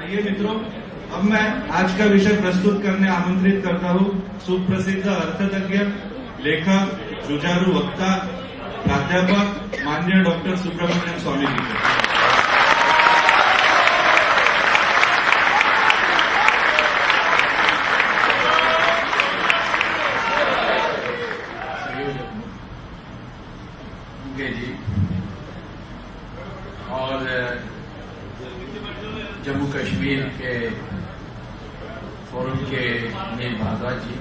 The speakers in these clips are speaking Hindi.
आइए मित्रों, अब मैं आज का विषय प्रस्तुत करने आमंत्रित करता हूँ सुप्रसिद्ध अर्थतज्ञ, लेखक, जुझारू वक्ता, प्राध्यापक माननीय डॉक्टर सुब्रमण्यम स्वामी जी को। जी और जम्मू कश्मीर के फोरम के नील भारद्वाज जी,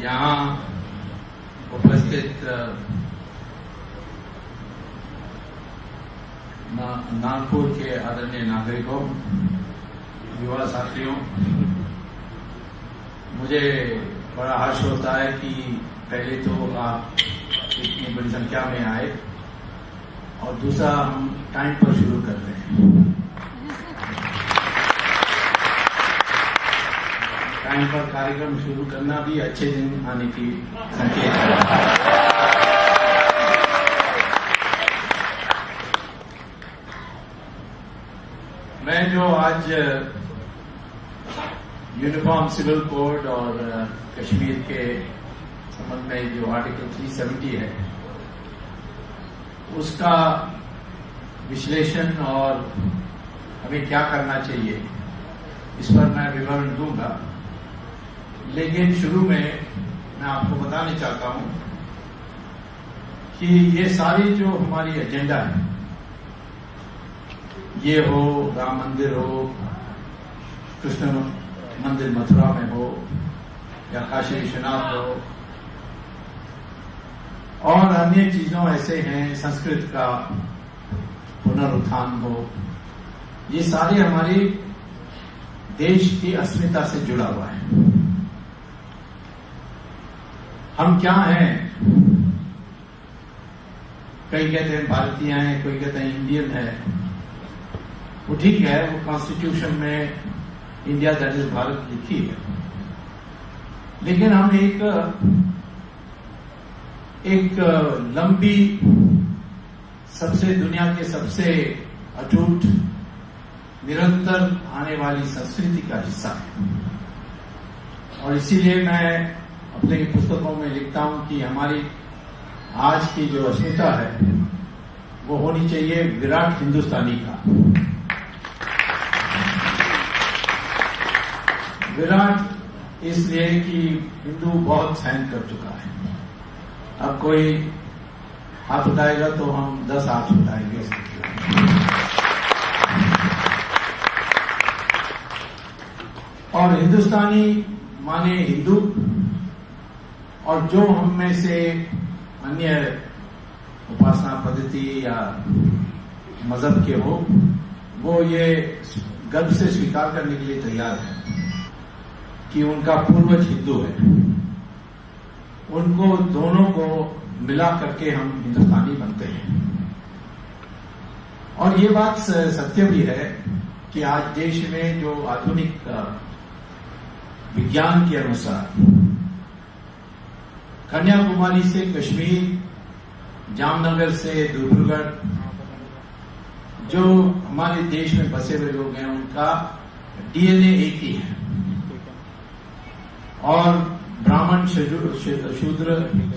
यहाँ उपस्थित नागपुर के आदरणीय नागरिकों, युवा साथियों, मुझे बड़ा हर्ष होता है कि पहले तो आप इतनी बड़ी संख्या में आए और दूसरा हम टाइम पर शुरू कर रहे हैं। टाइम पर कार्यक्रम शुरू करना भी अच्छे दिन आने की संकेत है। मैं जो आज यूनिफॉर्म सिविल कोड और कश्मीर के संबंध में जो आर्टिकल 370 है उसका विश्लेषण और हमें क्या करना चाहिए इस पर मैं विवरण दूंगा, लेकिन शुरू में मैं आपको बताना चाहता हूं कि ये सारी जो हमारी एजेंडा है, ये हो राम मंदिर हो, कृष्ण मंदिर मथुरा में हो या काशी विश्वनाथ हो और अन्य चीजों ऐसे हैं, संस्कृत का पुनरुत्थान हो, ये सारे हमारी देश की अस्मिता से जुड़ा हुआ है। हम क्या हैं? कई कहते हैं भारतीय हैं, कोई कहते हैं इंडियन है। वो ठीक है, वो कॉन्स्टिट्यूशन में इंडिया दैट इज भारत लिखी है, लेकिन हम एक लंबी, सबसे दुनिया के सबसे अटूट, निरंतर आने वाली संस्कृति का हिस्सा है। और इसीलिए मैं अपने पुस्तकों में लिखता हूं कि हमारी आज की जो अस्मिता है वो होनी चाहिए विराट हिंदुस्तानी का। विराट इसलिए कि हिंदू बहुत सहन कर चुका है। अब कोई हाथ उठाएगा तो हम 10 हाथ उठाएंगे। और हिंदुस्तानी माने हिंदू, और जो हम में से अन्य उपासना पद्धति या मजहब के हो, वो ये गर्व से स्वीकार करने के लिए तैयार है कि उनका पूर्वज हिंदू है। उनको दोनों को मिला करके हम हिंदुस्तानी बनते हैं। और ये बात सत्य भी है कि आज देश में जो आधुनिक विज्ञान के अनुसार कन्याकुमारी से कश्मीर, जामनगर से डिब्रूगढ़, जो हमारे देश में बसे हुए लोग हैं उनका डीएनए एक ही है। और ब्राह्मण, शूद्र,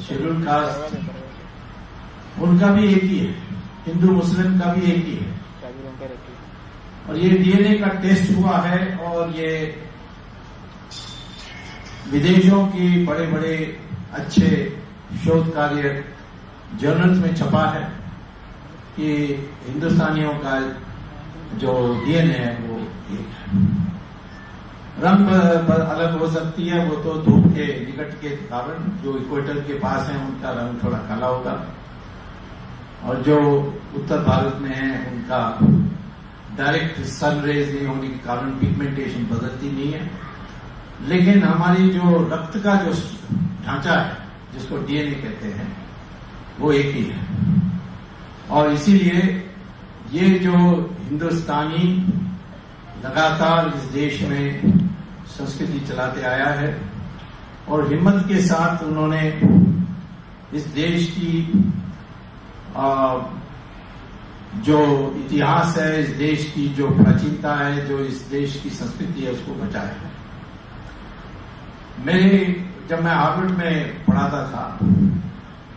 शेड्यूल कास्ट, उनका भी एक ही है। हिंदू मुस्लिम का भी एक ही है। और ये डीएनए का टेस्ट हुआ है और ये विदेशों की बड़े बड़े अच्छे शोध कार्य जर्नल्स में छपा है कि हिंदुस्तानियों का जो डीएनए है वो एक है। रंग अलग हो सकती है, वो तो धूप के निकट के कारण, जो इक्वेटर के पास है उनका रंग थोड़ा काला होगा, और जो उत्तर भारत में है उनका डायरेक्ट सन रेज नहीं होने के कारण पिगमेंटेशन बदलती नहीं है। लेकिन हमारी जो रक्त का जो ढांचा है, जिसको डीएनए कहते हैं, वो एक ही है। और इसीलिए ये जो हिंदुस्तानी लगातार इस देश में संस्कृति चलाते आया है और हिम्मत के साथ उन्होंने इस देश की जो इतिहास है, इस देश की जो प्राचीनता है, जो इस देश की संस्कृति है, उसको बचाए। जब मैं हार्वर्ड में पढ़ाता था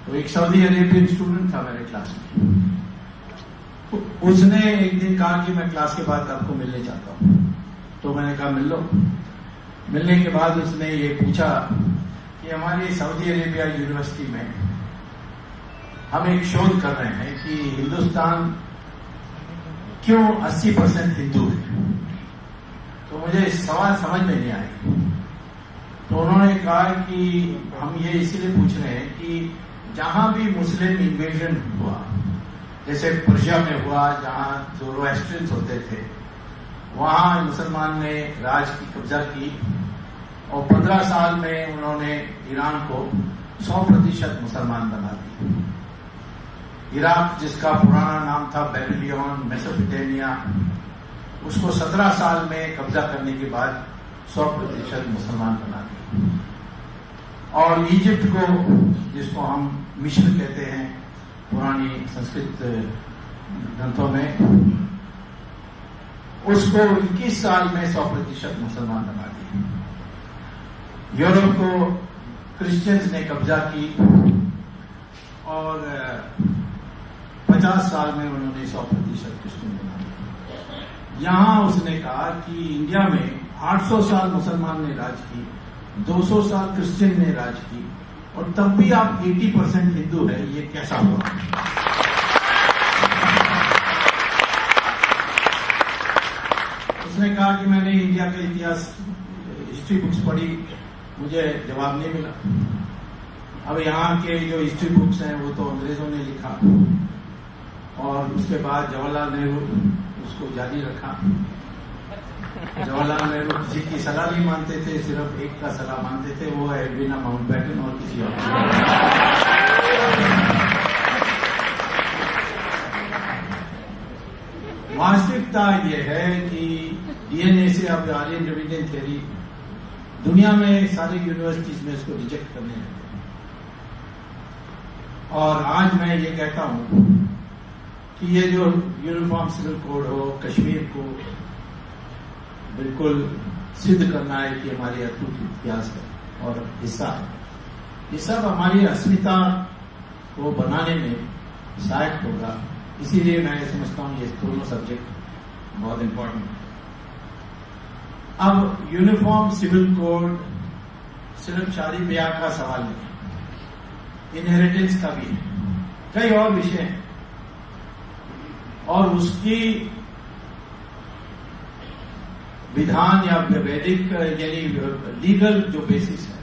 तो एक सऊदी अरेबियन स्टूडेंट था मेरे क्लास में। तो उसने एक दिन कहा कि मैं क्लास के बाद आपको मिलने चाहता हूं। तो मैंने कहा मिल लो। मिलने के बाद उसने ये पूछा कि हमारी सऊदी अरेबिया यूनिवर्सिटी में हम एक शोध कर रहे हैं कि हिंदुस्तान क्यों 80% हिंदू है। तो मुझे सवाल समझ में नहीं आया। तो उन्होंने कहा कि हम ये इसीलिए पूछ रहे हैं कि जहां भी मुस्लिम इन्वेजन हुआ, जैसे पर्शिया में हुआ जहां ज़ोरोएस्ट्रियंस होते थे, वहां मुसलमान ने राज की कब्जा की और 15 साल में उन्होंने ईरान को 100% मुसलमान बना दिया। इराक, जिसका पुराना नाम था बेबीलोन, मेसोपोटामिया, उसको 17 साल में कब्जा करने के बाद 100% मुसलमान बना दिया। और इजिप्ट को, जिसको हम मिस्र कहते हैं पुरानी संस्कृत ग्रंथों में, उसको 21 साल में 100% मुसलमान बना दिया। यूरोप को क्रिश्चियंस ने कब्जा की और 50 साल में उन्होंने 100% क्रिश्चियन बना दिया। यहां उसने कहा कि इंडिया में 800 साल मुसलमान ने राज की, 200 साल क्रिश्चियन ने राज की, और तब भी आप 80% हिंदू है, ये कैसा हुआ? उसने कहा कि मैंने इंडिया का इतिहास, हिस्ट्री बुक्स पढ़ी, मुझे जवाब नहीं मिला। अब यहाँ के जो हिस्ट्री बुक्स हैं वो तो अंग्रेजों ने लिखा, और उसके बाद जवाहरलाल नेहरू उसको जारी रखा। जवाहरलाल नेहरू किसी की सलाह नहीं मानते थे, सिर्फ एक का सलाह मानते थे, वो है एडविना माउंटबेटन और किसी और। वास्तविकता ये है कि डीएनए से अब आर्यन डिविडेंड थ्योरी दुनिया में सारी यूनिवर्सिटीज में इसको रिजेक्ट करने लगे। और आज मैं ये कहता हूं कि ये जो यूनिफॉर्म सिविल कोड हो, कश्मीर को बिल्कुल सिद्ध करना है कि हमारी अटूट इतिहास है और हिस्सा है, ये सब हमारी अस्मिता को बनाने में सहायक होगा। इसीलिए मैं समझता हूं ये दोनों सब्जेक्ट बहुत इंपॉर्टेंट है। अब यूनिफॉर्म सिविल कोड सिर्फ शादी ब्याह का सवाल नहीं, इनहेरिटेंस का भी है, कई और विषय हैं, और उसकी विधान या वैदिक यानी लीगल जो बेसिस है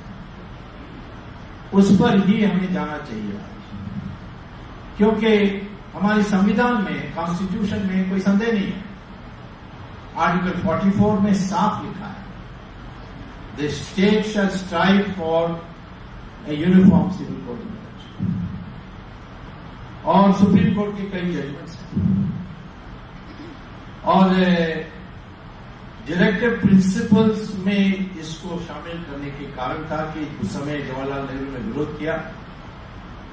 उस पर ही हमें जाना चाहिए आज, क्योंकि हमारे संविधान में, कॉन्स्टिट्यूशन में कोई संदेह नहीं है। आर्टिकल 44 में साफ लिखा है, the state shall strive for a uniform civil code, और सुप्रीम कोर्ट के कई जजमेंट्स हैं। और डायरेक्टिव प्रिंसिपल्स में इसको शामिल करने के कारण था कि उस समय जवाहरलाल नेहरू ने विरोध किया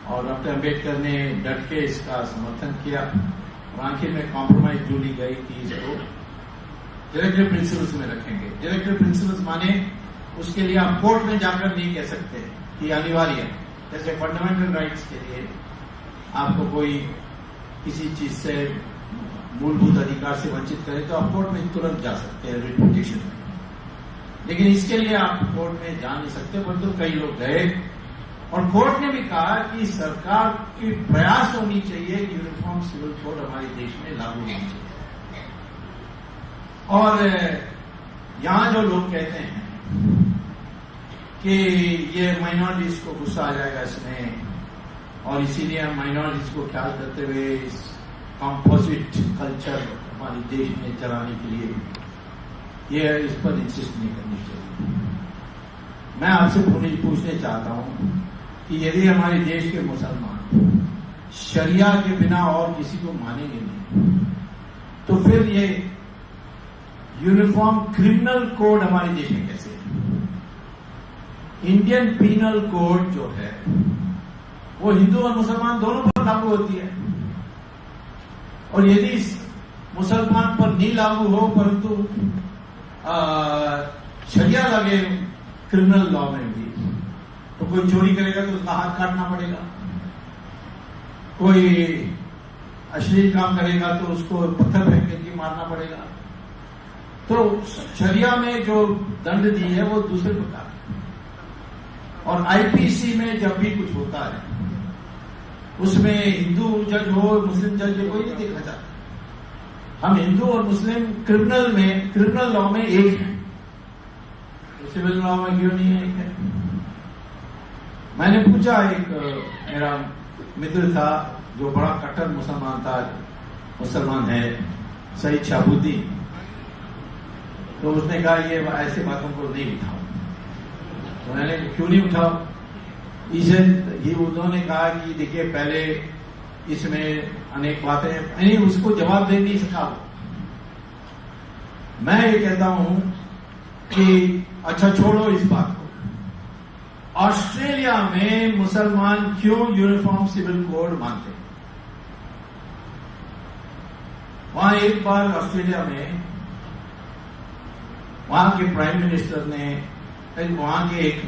और डॉक्टर अम्बेडकर ने डट के इसका समर्थन किया, और आखिर में कॉम्प्रोमाइज जो ली गई कि इसको डायरेक्टिव प्रिंसिपल्स में रखेंगे। डायरेक्टिव प्रिंसिपल्स माने उसके लिए आप कोर्ट में जाकर नहीं कह सकते कि अनिवार्य है। जैसे फंडामेंटल राइट्स के लिए आपको कोई किसी चीज से, मूलभूत अधिकार से वंचित करे तो आप कोर्ट में तुरंत जा सकते हैं रिपिटेशन में, लेकिन इसके लिए आप कोर्ट में जा नहीं सकते। परंतु कई लोग गए और कोर्ट ने भी कहा कि सरकार की प्रयास होनी चाहिए कि यूनिफॉर्म सिविल कोड हमारे देश में लागू होनी चाहिए। और यहां जो लोग कहते हैं कि ये माइनॉरिटीज को गुस्सा आ जाएगा इसमें, और इसीलिए हम माइनॉरिटीज को ख्याल करते हुए इस कॉम्पोजिट कल्चर हमारे देश में चलाने के लिए ये इस पर इंसिस्ट नहीं करनी चाहिए। मैं आपसे पूछने चाहता हूं कि यदि हमारे देश के मुसलमान शरिया के बिना और किसी को मानेंगे नहीं, तो फिर ये यूनिफॉर्म क्रिमिनल कोड हमारे देश में कैसे है? इंडियन पीनल कोड जो है वो हिंदू और मुसलमान दोनों पर लागू होती है, और यदि मुसलमान पर नहीं लागू हो परंतु शरिया लगे क्रिमिनल लॉ में भी, तो कोई चोरी करेगा तो उसका हाथ काटना पड़ेगा, कोई अश्लील काम करेगा तो उसको पत्थर फेंक के मारना पड़ेगा। तो शरिया में जो दंड दी है वो दूसरे प्रकार है। और आईपीसी में जब भी कुछ होता है उसमें हिंदू जज हो मुस्लिम जज हो कोई नहीं देखा जाता। हम हिंदू और मुस्लिम क्रिमिनल लॉ में एक है, तो सिविल लॉ में क्यों नहीं है? एक है। मैंने पूछा, एक मेरा मित्र था जो बड़ा कट्टर मुसलमान है, सईद शाहबुद्दीन, तो उसने कहा ये ऐसे बातों को नहीं उठाओ। तो मैंने क्यों नहीं उठाओ? उन्होंने कहा कि देखिए पहले इसमें अनेक बातें, उसको जवाब दे नहीं सका। मैं ये कहता हूं कि अच्छा छोड़ो इस बात को, ऑस्ट्रेलिया में मुसलमान क्यों यूनिफॉर्म सिविल कोड मानते हैं? वहां एक बार ऑस्ट्रेलिया में वहां के प्राइम मिनिस्टर ने वहां के एक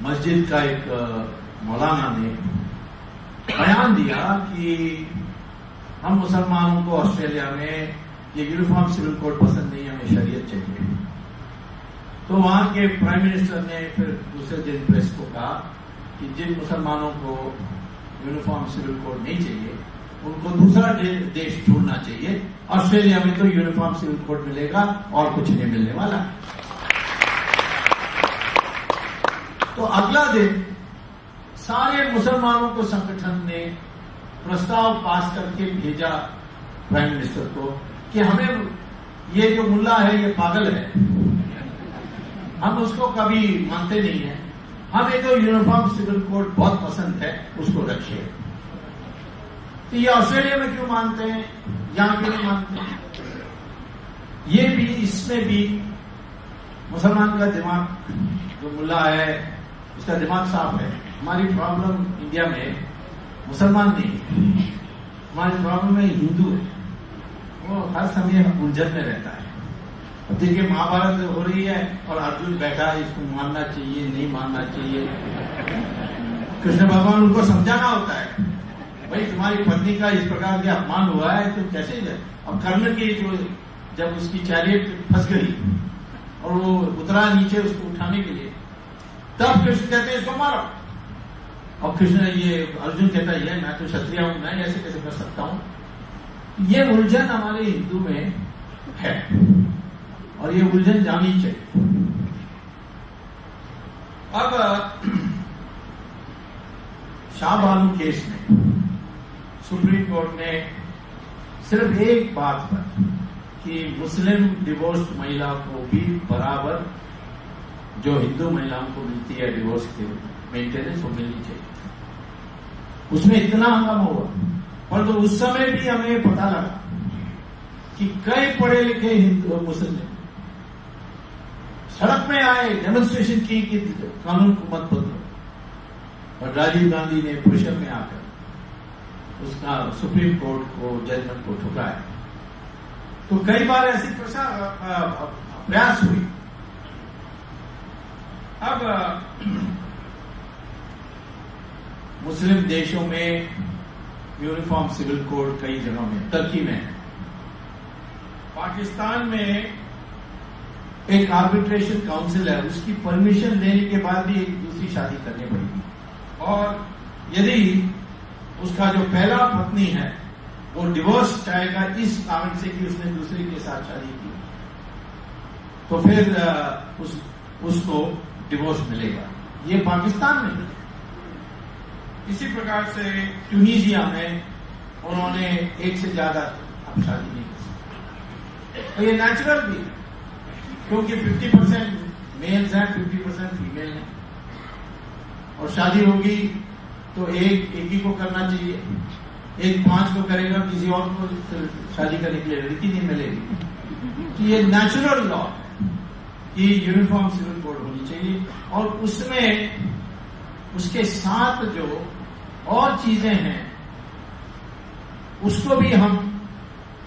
मस्जिद का एक मौलाना ने बयान दिया कि हम मुसलमानों को ऑस्ट्रेलिया में ये यूनिफॉर्म सिविल कोड पसंद नहीं, हमें शरीयत चाहिए। तो वहां के प्राइम मिनिस्टर ने फिर दूसरे दिन प्रेस को कहा कि जिन मुसलमानों को यूनिफॉर्म सिविल कोड नहीं चाहिए उनको दूसरा देश ढूंढना चाहिए, ऑस्ट्रेलिया में तो यूनिफॉर्म सिविल कोड मिलेगा और कुछ नहीं मिलने वाला। तो अगला दिन सारे मुसलमानों को संगठन ने प्रस्ताव पास करके भेजा प्राइम मिनिस्टर को कि हमें ये जो मुल्ला है ये पागल है, हम उसको कभी मानते नहीं है, हमें तो यूनिफॉर्म सिविल कोड बहुत पसंद है, उसको रखिए। तो ये ऑस्ट्रेलिया में क्यों मानते हैं, यहां क्यों नहीं मानते? ये भी, इसमें भी मुसलमान का दिमाग, जो मुल्ला है उसका दिमाग साफ है। हमारी प्रॉब्लम इंडिया में मुसलमान नहीं है, हमारी प्रॉब्लम है हिंदू है, वो हर समय उलझन में रहता है। अब देखिए महाभारत हो रही है और अर्जुन बैठा है, इसको मानना चाहिए नहीं मानना चाहिए। कृष्ण भगवान उनको समझाना होता है, भाई तुम्हारी पत्नी का इस प्रकार के अपमान हुआ है तो कैसे जाए। अब कर्ण की जो जब उसकी चैरियट फंस गई और वो उतरा नीचे उसको उठाने के लिए, तब कृष्ण कहते हैं इसको मारो। और कृष्ण ये अर्जुन कहता है मैं तो क्षत्रिय हूं, मैं ऐसे कैसे कर सकता हूं। ये उलझन हमारे हिंदू में है और ये उलझन जानी चाहिए। अब शाह बानू केस में सुप्रीम कोर्ट ने सिर्फ एक बात पर कि मुस्लिम डिवोर्स्ड महिला को भी बराबर जो हिंदू महिलाओं को मिलती है डिवोर्स के मेंटेनेंस वो मिलनी चाहिए, उसमें इतना हंगामा हुआ। पर तो उस समय भी हमें पता लगा कि कई पढ़े लिखे हिंदू मुस्लिम सड़क में आए, डेमोन्स्ट्रेशन की कि कानून को मत बदलो, और राजीव गांधी ने परिषद में आकर उसका सुप्रीम कोर्ट को जजमेंट को ठुकराया। तो कई बार ऐसी प्रयास हुई। अब मुस्लिम देशों में यूनिफॉर्म सिविल कोड कई जगहों में, तुर्की में, पाकिस्तान में एक आर्बिट्रेशन काउंसिल है, उसकी परमिशन लेने के बाद भी एक दूसरी शादी करनी पड़ेगी। और यदि उसका जो पहला पत्नी है वो डिवोर्स चाहेगा इस कारण से कि उसने दूसरे के साथ शादी की, तो फिर उसको डिवोर्स मिलेगा। ये पाकिस्तान में। इसी प्रकार से ट्यूनीशिया में उन्होंने एक से ज्यादा अब शादी नहीं कर सकते। तो ये नेचुरल भी है क्योंकि 50% मेल्स हैं, 50% फीमेल हैं, और शादी होगी तो एक ही को करना चाहिए, एक 5 को करेगा, किसी और को शादी करने के लिए लड़की नहीं मिलेगी। तो ये नेचुरल लॉ है कि यूनिफॉर्म सिविल कोड होनी चाहिए, और उसमें उसके साथ जो और चीजें हैं उसको भी हम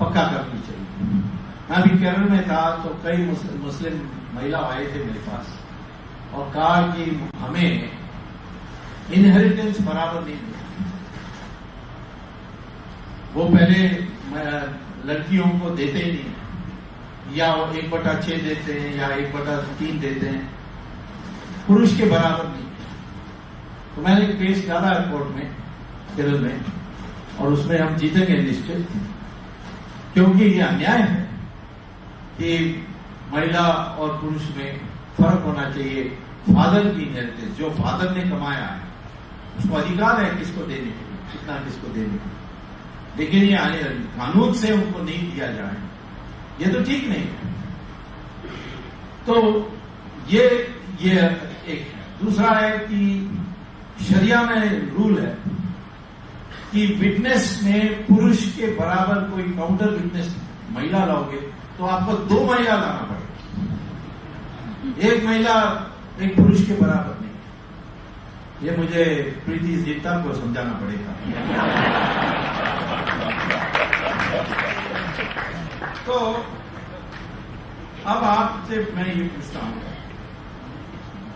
पक्का करनी चाहिए। मैं अभी केरल में था तो कई मुस्लिम महिला आए थे मेरे पास और कहा कि हमें इनहेरिटेंस बराबर नहीं मिलती। वो पहले लड़कियों को देते ही नहीं, या वो 1/6 देते हैं या 1/3 देते हैं, पुरुष के बराबर नहीं। तो मैंने केस डाला है कोर्ट में केरल में, और उसमें हम जीतेंगे निश्चित, क्योंकि ये अन्याय है कि महिला और पुरुष में फर्क होना चाहिए। फादर की इनहेरिटेंस जो फादर ने कमाया है उसको अधिकार है किसको देने के लिए, कितना किसको देने के लिए, लेकिन ये कानून से उनको नहीं दिया जाए, ये तो ठीक नहीं है। तो ये एक है। दूसरा है कि शरिया में रूल है कि विटनेस में पुरुष के बराबर कोई काउंटर विटनेस महिला लाओगे तो आपको 2 महिला लाना पड़ेगा, 1 महिला एक पुरुष के बराबर नहीं। ये मुझे प्रीति जिंटा को समझाना पड़ेगा। तो अब आपसे मैं ये पूछता हूं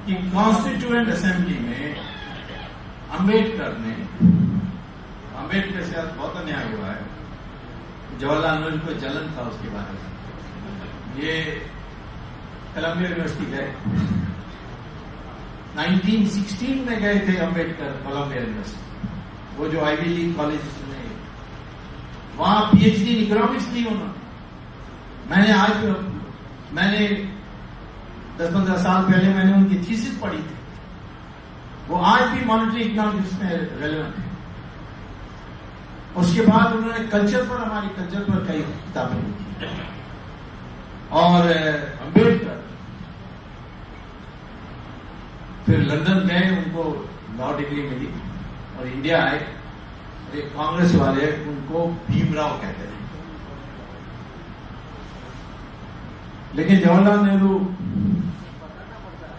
कि कॉन्स्टिट्यूएंट असेंबली में अंबेडकर से आज बहुत अन्याय हुआ है। जवाहरलाल नेहरू को जलन था उसके बारे में। ये कोलंबिया यूनिवर्सिटी गए, 1916 में गए थे अंबेडकर कोलंबिया यूनिवर्सिटी, वो जो आईवी लीग कॉलेज में, वहां पीएचडी इन इकोनॉमिक्स ली उन्होंने। मैंने 10-15 साल पहले मैंने उनकी थीसिस पढ़ी थी, वो आज भी मॉनेटरी इकोनॉमिक्स में रेलेवेंट है। उसके बाद उन्होंने कल्चर पर, हमारी कल्चर पर कई किताबें लिखी। और अंबेडकर फिर लंदन गए, उनको लॉ डिग्री मिली और इंडिया आए। एक कांग्रेस वाले उनको भीमराव कहते हैं, लेकिन जवाहरलाल नेहरू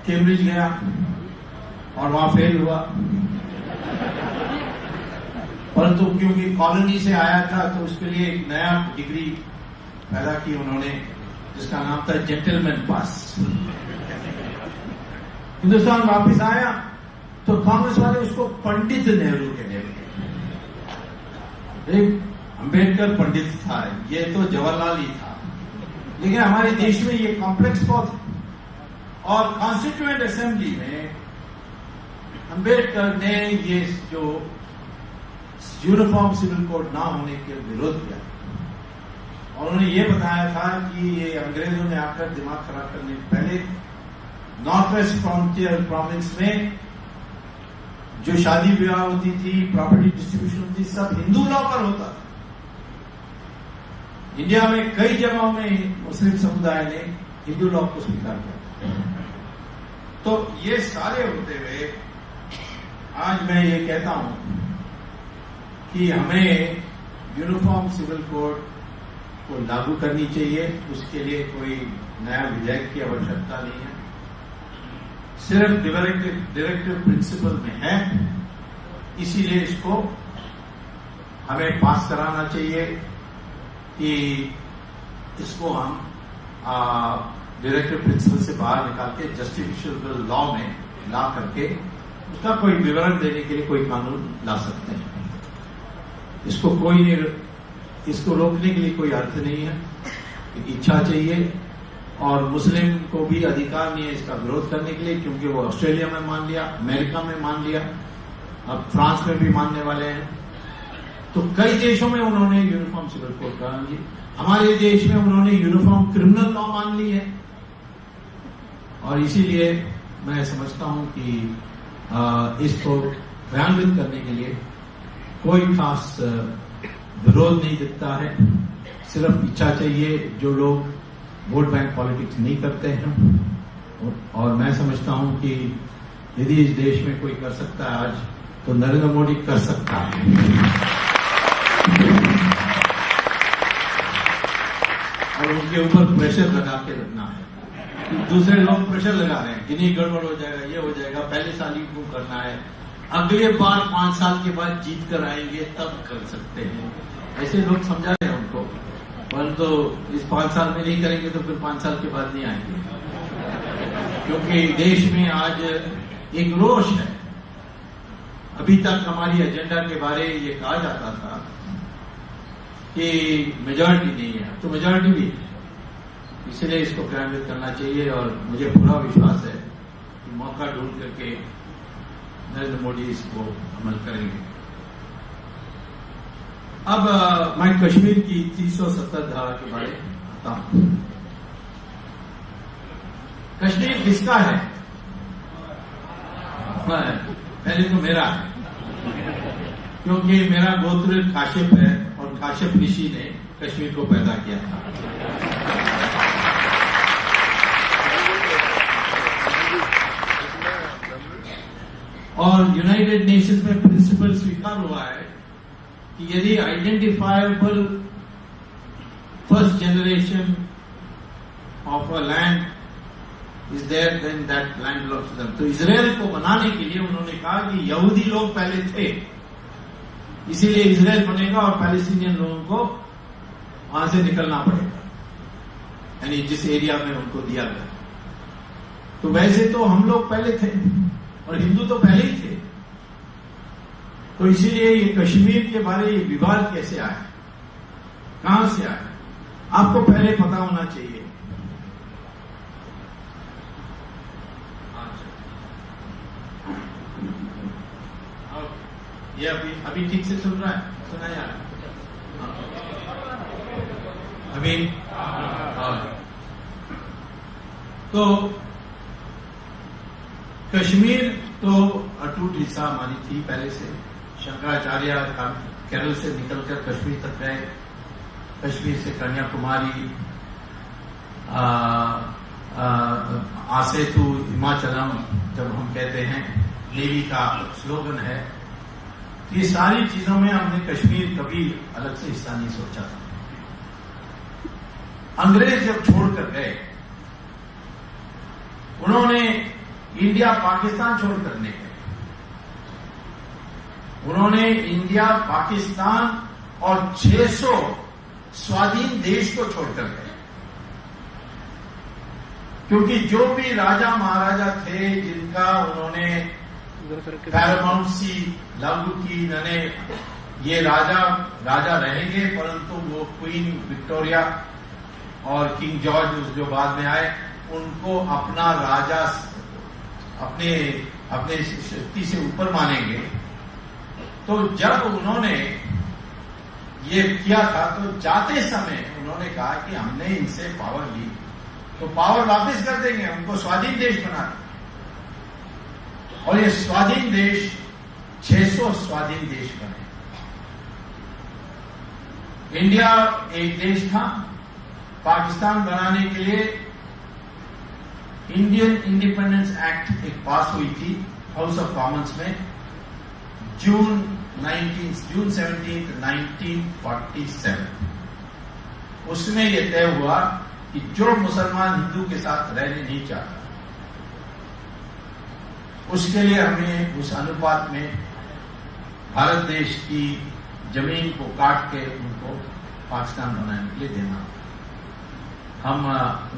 कैम्ब्रिज गया और वहां फेल हुआ, परंतु क्योंकि कॉलोनी से आया था तो उसके लिए एक नया डिग्री पैदा की उन्होंने, जिसका नाम था जेंटलमैन पास। हिंदुस्तान वापस आया तो कांग्रेस वाले उसको पंडित नेहरू कहने लगे। अंबेडकर पंडित था, ये तो जवाहरलाल ही था, लेकिन हमारे देश में ये कॉम्प्लेक्स बहुत है। और कॉन्स्टिट्यूएंट असेंबली में अंबेडकर ने ये जो यूनिफॉर्म सिविल कोड ना होने के विरोध किया, और उन्होंने ये बताया था कि ये अंग्रेजों ने आकर दिमाग खराब करने पहले नॉर्थ वेस्ट फ्रंटियर प्रोविंस में जो शादी विवाह होती थी, प्रॉपर्टी डिस्ट्रीब्यूशन होती, सब हिंदू लॉ पर होता था। इंडिया में कई जगहों में मुस्लिम समुदाय ने हिंदू लॉ को स्वीकार किया। तो ये सारे होते हुए आज मैं ये कहता हूं कि हमें यूनिफॉर्म सिविल कोड को लागू करनी चाहिए। उसके लिए कोई नया विधेयक की आवश्यकता नहीं है, सिर्फ डायरेक्टिव प्रिंसिपल में है, इसीलिए इसको हमें पास कराना चाहिए कि इसको हम डायरेक्टिव प्रिंसिपल से बाहर निकाल के जस्टिफिकेबल लॉ में ला करके उसका कोई विवरण देने के लिए कोई कानून ला सकते हैं। इसको कोई नहीं, इसको रोकने के लिए कोई अर्थ नहीं है, एक इच्छा चाहिए। और मुस्लिम को भी अधिकार नहीं है इसका विरोध करने के लिए, क्योंकि वो ऑस्ट्रेलिया में मान लिया, अमेरिका में मान लिया, अब फ्रांस में भी मानने वाले हैं। तो कई देशों में उन्होंने यूनिफॉर्म सिविल कोड मान ली, हमारे देश में उन्होंने यूनिफॉर्म क्रिमिनल लॉ मान ली है। और इसीलिए मैं समझता हूं कि इसको क्रियान्वित करने के लिए कोई खास विरोध नहीं दिखता है, सिर्फ इच्छा चाहिए। जो लोग वोट बैंक पॉलिटिक्स नहीं करते हैं, और मैं समझता हूं कि यदि इस देश में कोई कर सकता है आज, तो नरेंद्र मोदी कर सकता है। और उनके ऊपर प्रेशर लगा के रखना है। दूसरे लोग प्रेशर लगा रहे हैं कि नहीं गड़बड़ हो जाएगा, ये हो जाएगा, पहले साल ही क्यों करना है, अगले बार 5 साल के बाद जीत कर आएंगे तब कर सकते हैं। ऐसे लोग समझा रहे हैं उनको, परंतु इस 5 साल में नहीं करेंगे तो फिर 5 साल के बाद नहीं आएंगे, क्योंकि देश में आज एक रोष है। अभी तक हमारी एजेंडा के बारे ये कहा जाता था कि मेजॉरिटी नहीं है, अब तो मेजॉरिटी भी है, इसलिए इसको क्रियान्वित करना चाहिए। और मुझे पूरा विश्वास है कि मौका ढूंढ करके नरेंद्र मोदी इसको अमल करेंगे। अब मैं कश्मीर की 370 धारा के बारे में आता हूं। कश्मीर किसका है? पहले तो मेरा है, क्योंकि मेरा गोत्र काश्यप है और काश्यप ऋषि ने कश्मीर को पैदा किया था। और यूनाइटेड नेशंस में प्रिंसिपल स्वीकार हुआ है कि यदि identifiable first generation of a land is there then that land belongs to them. तो इजराइल को बनाने के लिए उन्होंने कहा कि यहूदी लोग पहले थे, इसीलिए इजराइल बनेगा और पैलेस्टीनियन लोगों को वहां से निकलना पड़ेगा, यानी जिस एरिया में उनको दिया गया। तो वैसे तो हम लोग पहले थे और हिंदू तो पहले ही थे, तो इसीलिए ये कश्मीर के बारे ये विवाद कैसे आया, कहां से आया, आपको पहले पता होना चाहिए। ये अभी ठीक से सुन रहा है, सुना यार? अभी तो कश्मीर तो अटूट हिस्सा हमारी थी पहले से। शंकराचार्य केरल से निकलकर कश्मीर तक गए, कश्मीर से कन्याकुमारी, आसेतु हिमाचलम जब हम कहते हैं, नेवी का स्लोगन है। ये सारी चीजों में हमने कश्मीर कभी अलग से हिस्सा नहीं सोचा था। अंग्रेज जब छोड़कर गए, उन्होंने इंडिया पाकिस्तान छोड़कर नहीं गए, उन्होंने इंडिया पाकिस्तान और 600 स्वाधीन देश को छोड़कर गए, क्योंकि जो भी राजा महाराजा थे जिनका उन्होंने पैरामाउंसी लागू की, इन्होंने ये राजा रहेंगे, परंतु वो क्वीन विक्टोरिया और किंग जॉर्ज जो बाद में आए, उनको अपना राजा अपने शक्ति से ऊपर मानेंगे। तो जब उन्होंने ये किया था, तो जाते समय उन्होंने कहा कि हमने इनसे पावर ली तो पावर वापस कर देंगे, उनको स्वाधीन देश बना देंगे। और ये स्वाधीन देश 600 स्वाधीन देश बने। इंडिया एक देश था। पाकिस्तान बनाने के लिए इंडियन इंडिपेंडेंस एक्ट एक पास हुई थी हाउस ऑफ कॉमन्स में जून 17, 1947। उसमें यह तय हुआ कि जो मुसलमान हिंदू के साथ रहने नहीं चाहता, उसके लिए हमें उस अनुपात में भारत देश की जमीन को काट के उनको पाकिस्तान बनाने के लिए देना। हम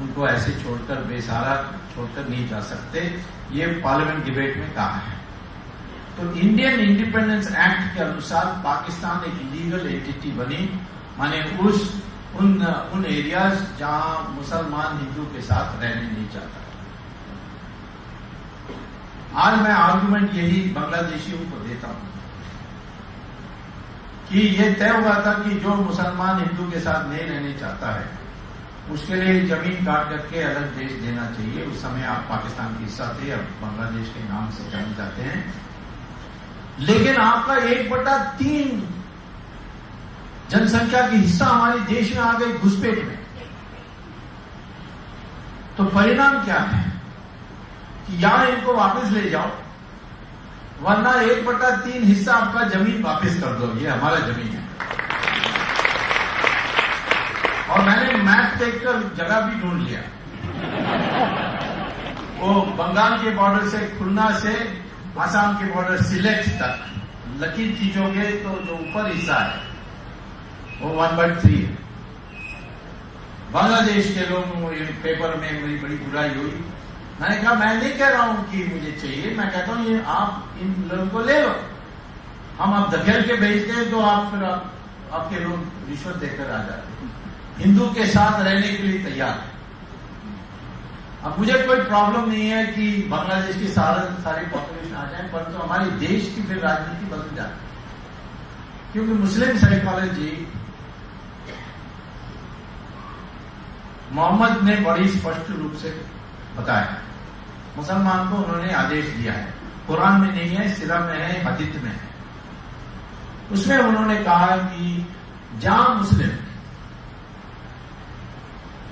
उनको ऐसे छोड़कर, बेसहारा छोड़कर नहीं जा सकते। ये पार्लियामेंट डिबेट में कहा है। तो इंडियन इंडिपेंडेंस एक्ट के अनुसार पाकिस्तान एक लीगल एंटिटी बनी, माने उन एरियाज जहां मुसलमान हिंदू के साथ रहने नहीं चाहता। आज मैं आर्गुमेंट यही बांग्लादेशियों को देता हूं कि यह तय हुआ था कि जो मुसलमान हिंदू के साथ नहीं रहने चाहता है, उसके लिए जमीन काट करके अलग देश देना चाहिए। उस समय आप पाकिस्तान के हिस्सा थे, अब बांग्लादेश के नाम से जाने जाते हैं। लेकिन आपका 1/3 जनसंख्या की हिस्सा हमारे देश में आ गई घुसपैठ में। तो परिणाम क्या है कि यहां इनको वापस ले जाओ, वरना 1/3 हिस्सा आपका जमीन वापस कर दो, ये हमारा जमीन है। और मैंने मैप देखकर जगह भी ढूंढ लिया। वो बंगाल के बॉर्डर से, खुलना से आसाम के बॉर्डर सिलेट तक लकीर खींचोगे तो जो ऊपर हिस्सा है वो 1/3 है। बांग्लादेश के लोग पेपर में मेरी बड़ी बुराई हुई। मैंने कहा मैं नहीं कह रहा हूं कि मुझे चाहिए, मैं कहता हूं ये आप इन लोगों को ले लो, हम आप धकेल के भेजते हैं तो आप फिर आपके लोग रिश्वत देकर आ जाते हैं। हिंदू के साथ रहने के लिए तैयार है। अब मुझे कोई प्रॉब्लम नहीं है कि बांग्लादेश की सारी पॉपुलेशन आ जाए, परंतु हमारे देश की फिर राजनीति बदल जाती है, क्योंकि मुस्लिम साइकोलॉजी मोहम्मद ने बड़ी स्पष्ट रूप से बताया। मुसलमान को उन्होंने आदेश दिया है, कुरान में नहीं है, सीरा में है, हदीस में है। उसमें उन्होंने कहा कि जहां मुस्लिम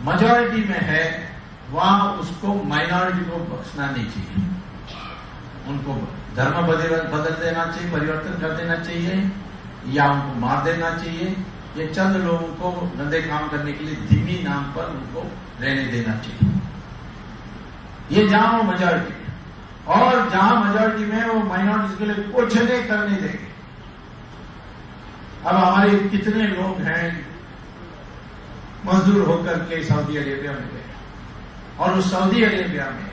मेजॉरिटी में है वहां उसको माइनॉरिटी को बख्शना नहीं चाहिए, उनको धर्म बदल देना चाहिए, परिवर्तन कर देना चाहिए या उनको मार देना चाहिए। ये चंद लोगों को गंदे काम करने के लिए धीमी नाम पर उनको रहने देना चाहिए। ये जहां वो मेजॉरिटी है, और जहां मेजॉरिटी में वो माइनॉरिटी के लिए कुछ नहीं करने देंगे। अब हमारे कितने लोग हैं मजदूर होकर के सऊदी अरेबिया में गए, और उस सऊदी अरेबिया में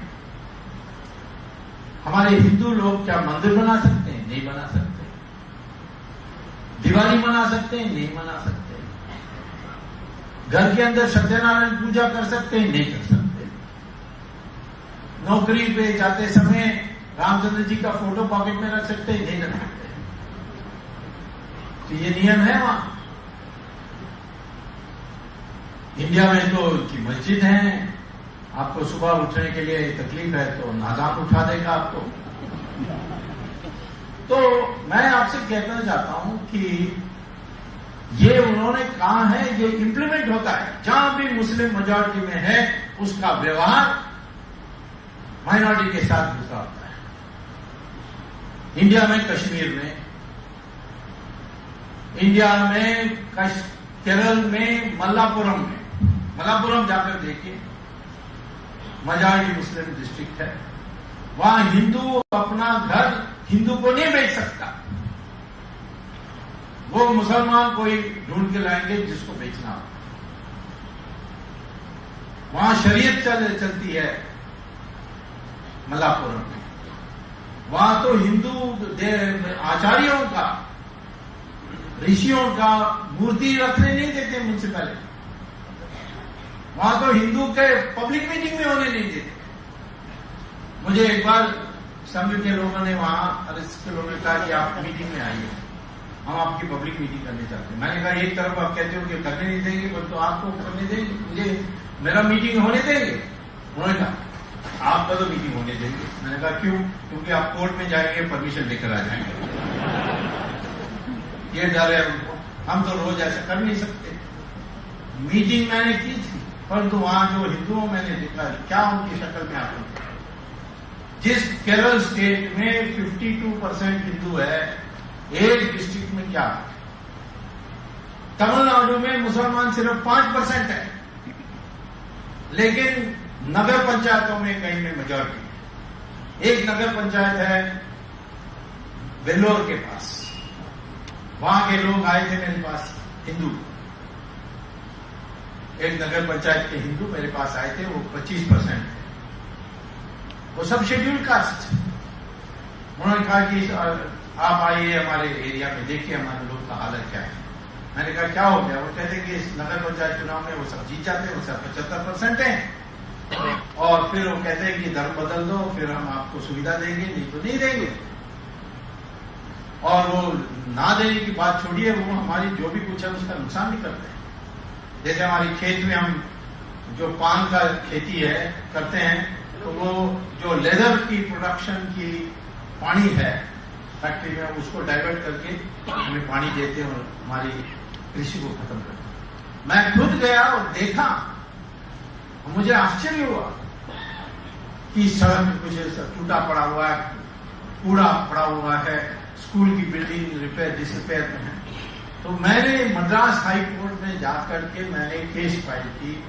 हमारे हिंदू लोग क्या मंदिर बना सकते हैं? नहीं बना सकते। दिवाली मना सकते हैं? नहीं मना सकते। घर के अंदर सत्यनारायण पूजा कर सकते हैं? नहीं कर सकते। नौकरी पे जाते समय रामचंद्र जी का फोटो पॉकेट में रख सकते हैं? नहीं रख सकते। तो ये नियम है वहां। इंडिया में तो की मस्जिद है, आपको सुबह उठने के लिए तकलीफ है तो नाजाम उठा देगा आपको। तो मैं आपसे कहना चाहता हूं कि ये उन्होंने कहा है, ये इंप्लीमेंट होता है। जहां भी मुस्लिम मेजॉरिटी में है उसका व्यवहार माइनॉरिटी के साथ दूसरा होता है। इंडिया में कश्मीर में, इंडिया में केरल में, मल्लापुरम जाकर देखिए, मेजॉरिटी मुस्लिम डिस्ट्रिक्ट है। वहां हिंदू अपना घर हिंदू को नहीं बेच सकता, वो मुसलमान कोई ढूंढ के लाएंगे जिसको बेचना हो। वहां शरीयत चलती है मल्लापुरम में। वहां तो हिंदू आचार्यों का, ऋषियों का मूर्ति रखने नहीं देते म्युनिसिपैलिटी। वहां तो हिंदू के पब्लिक मीटिंग में होने नहीं देते। मुझे एक बार संघ के लोगों ने वहां अरेस्ट के लोगों ने कहा कि आप मीटिंग में आइए, हम आपकी पब्लिक मीटिंग करने चाहते हैं। मैंने कहा एक तरफ आप कहते हो कि करने नहीं देंगे, पर तो आपको करने देंगे, मुझे मेरा मीटिंग होने देंगे। उन्होंने कहा आपका तो मीटिंग होने देंगे। मैंने कहा क्यों? क्योंकि आप कोर्ट में जाएंगे, परमिशन लेकर आ जाएंगे। ये डर है उनको, हम तो रोज ऐसा कर नहीं सकते। मीटिंग मैंने की थी, परंतु वहां जो हिंदुओं मैंने देखा क्या उनकी शक्ल में आते हैं। जिस केरल स्टेट में 52% हिंदू है, एक डिस्ट्रिक्ट में क्या, तमिलनाडु में मुसलमान सिर्फ 5% है, लेकिन नगर पंचायतों में कहीं में मेजॉरिटी है। एक नगर पंचायत है वेल्लोर के पास, वहां के लोग आए थे मेरे पास, हिंदू, एक नगर पंचायत के हिंदू मेरे पास आए थे, वो 25% है, वो सब शेड्यूल कास्ट। उन्होंने कहा कि आप आइए हमारे एरिया में, देखिए हमारे लोग का हालत क्या है। मैंने कहा क्या हो गया? वो कहते कि इस नगर पंचायत चुनाव में वो सब जीत जाते हैं, वो सब 75% है, और फिर वो कहते हैं कि धर्म बदल दो, फिर हम आपको सुविधा देंगे, नहीं तो नहीं देंगे। और वो ना देने की बात छोड़िए, वो हमारी जो भी कुछ है उसका नुकसान भी करते हैं। जैसे हमारी खेत में हम जो पान का खेती है करते हैं, तो वो जो लेदर की प्रोडक्शन की पानी है फैक्ट्री में, उसको डाइवर्ट करके हमें पानी देते हैं और हमारी कृषि को खत्म करते हैं। मैं खुद गया और देखा, मुझे आश्चर्य हुआ कि सड़क में कुछ टूटा पड़ा हुआ है, कूड़ा पड़ा हुआ है, स्कूल की बिल्डिंग रिपेयर डिसरिपेयर में है। तो मैंने मद्रास हाई कोर्ट में जाकर के मैंने केस फाइल की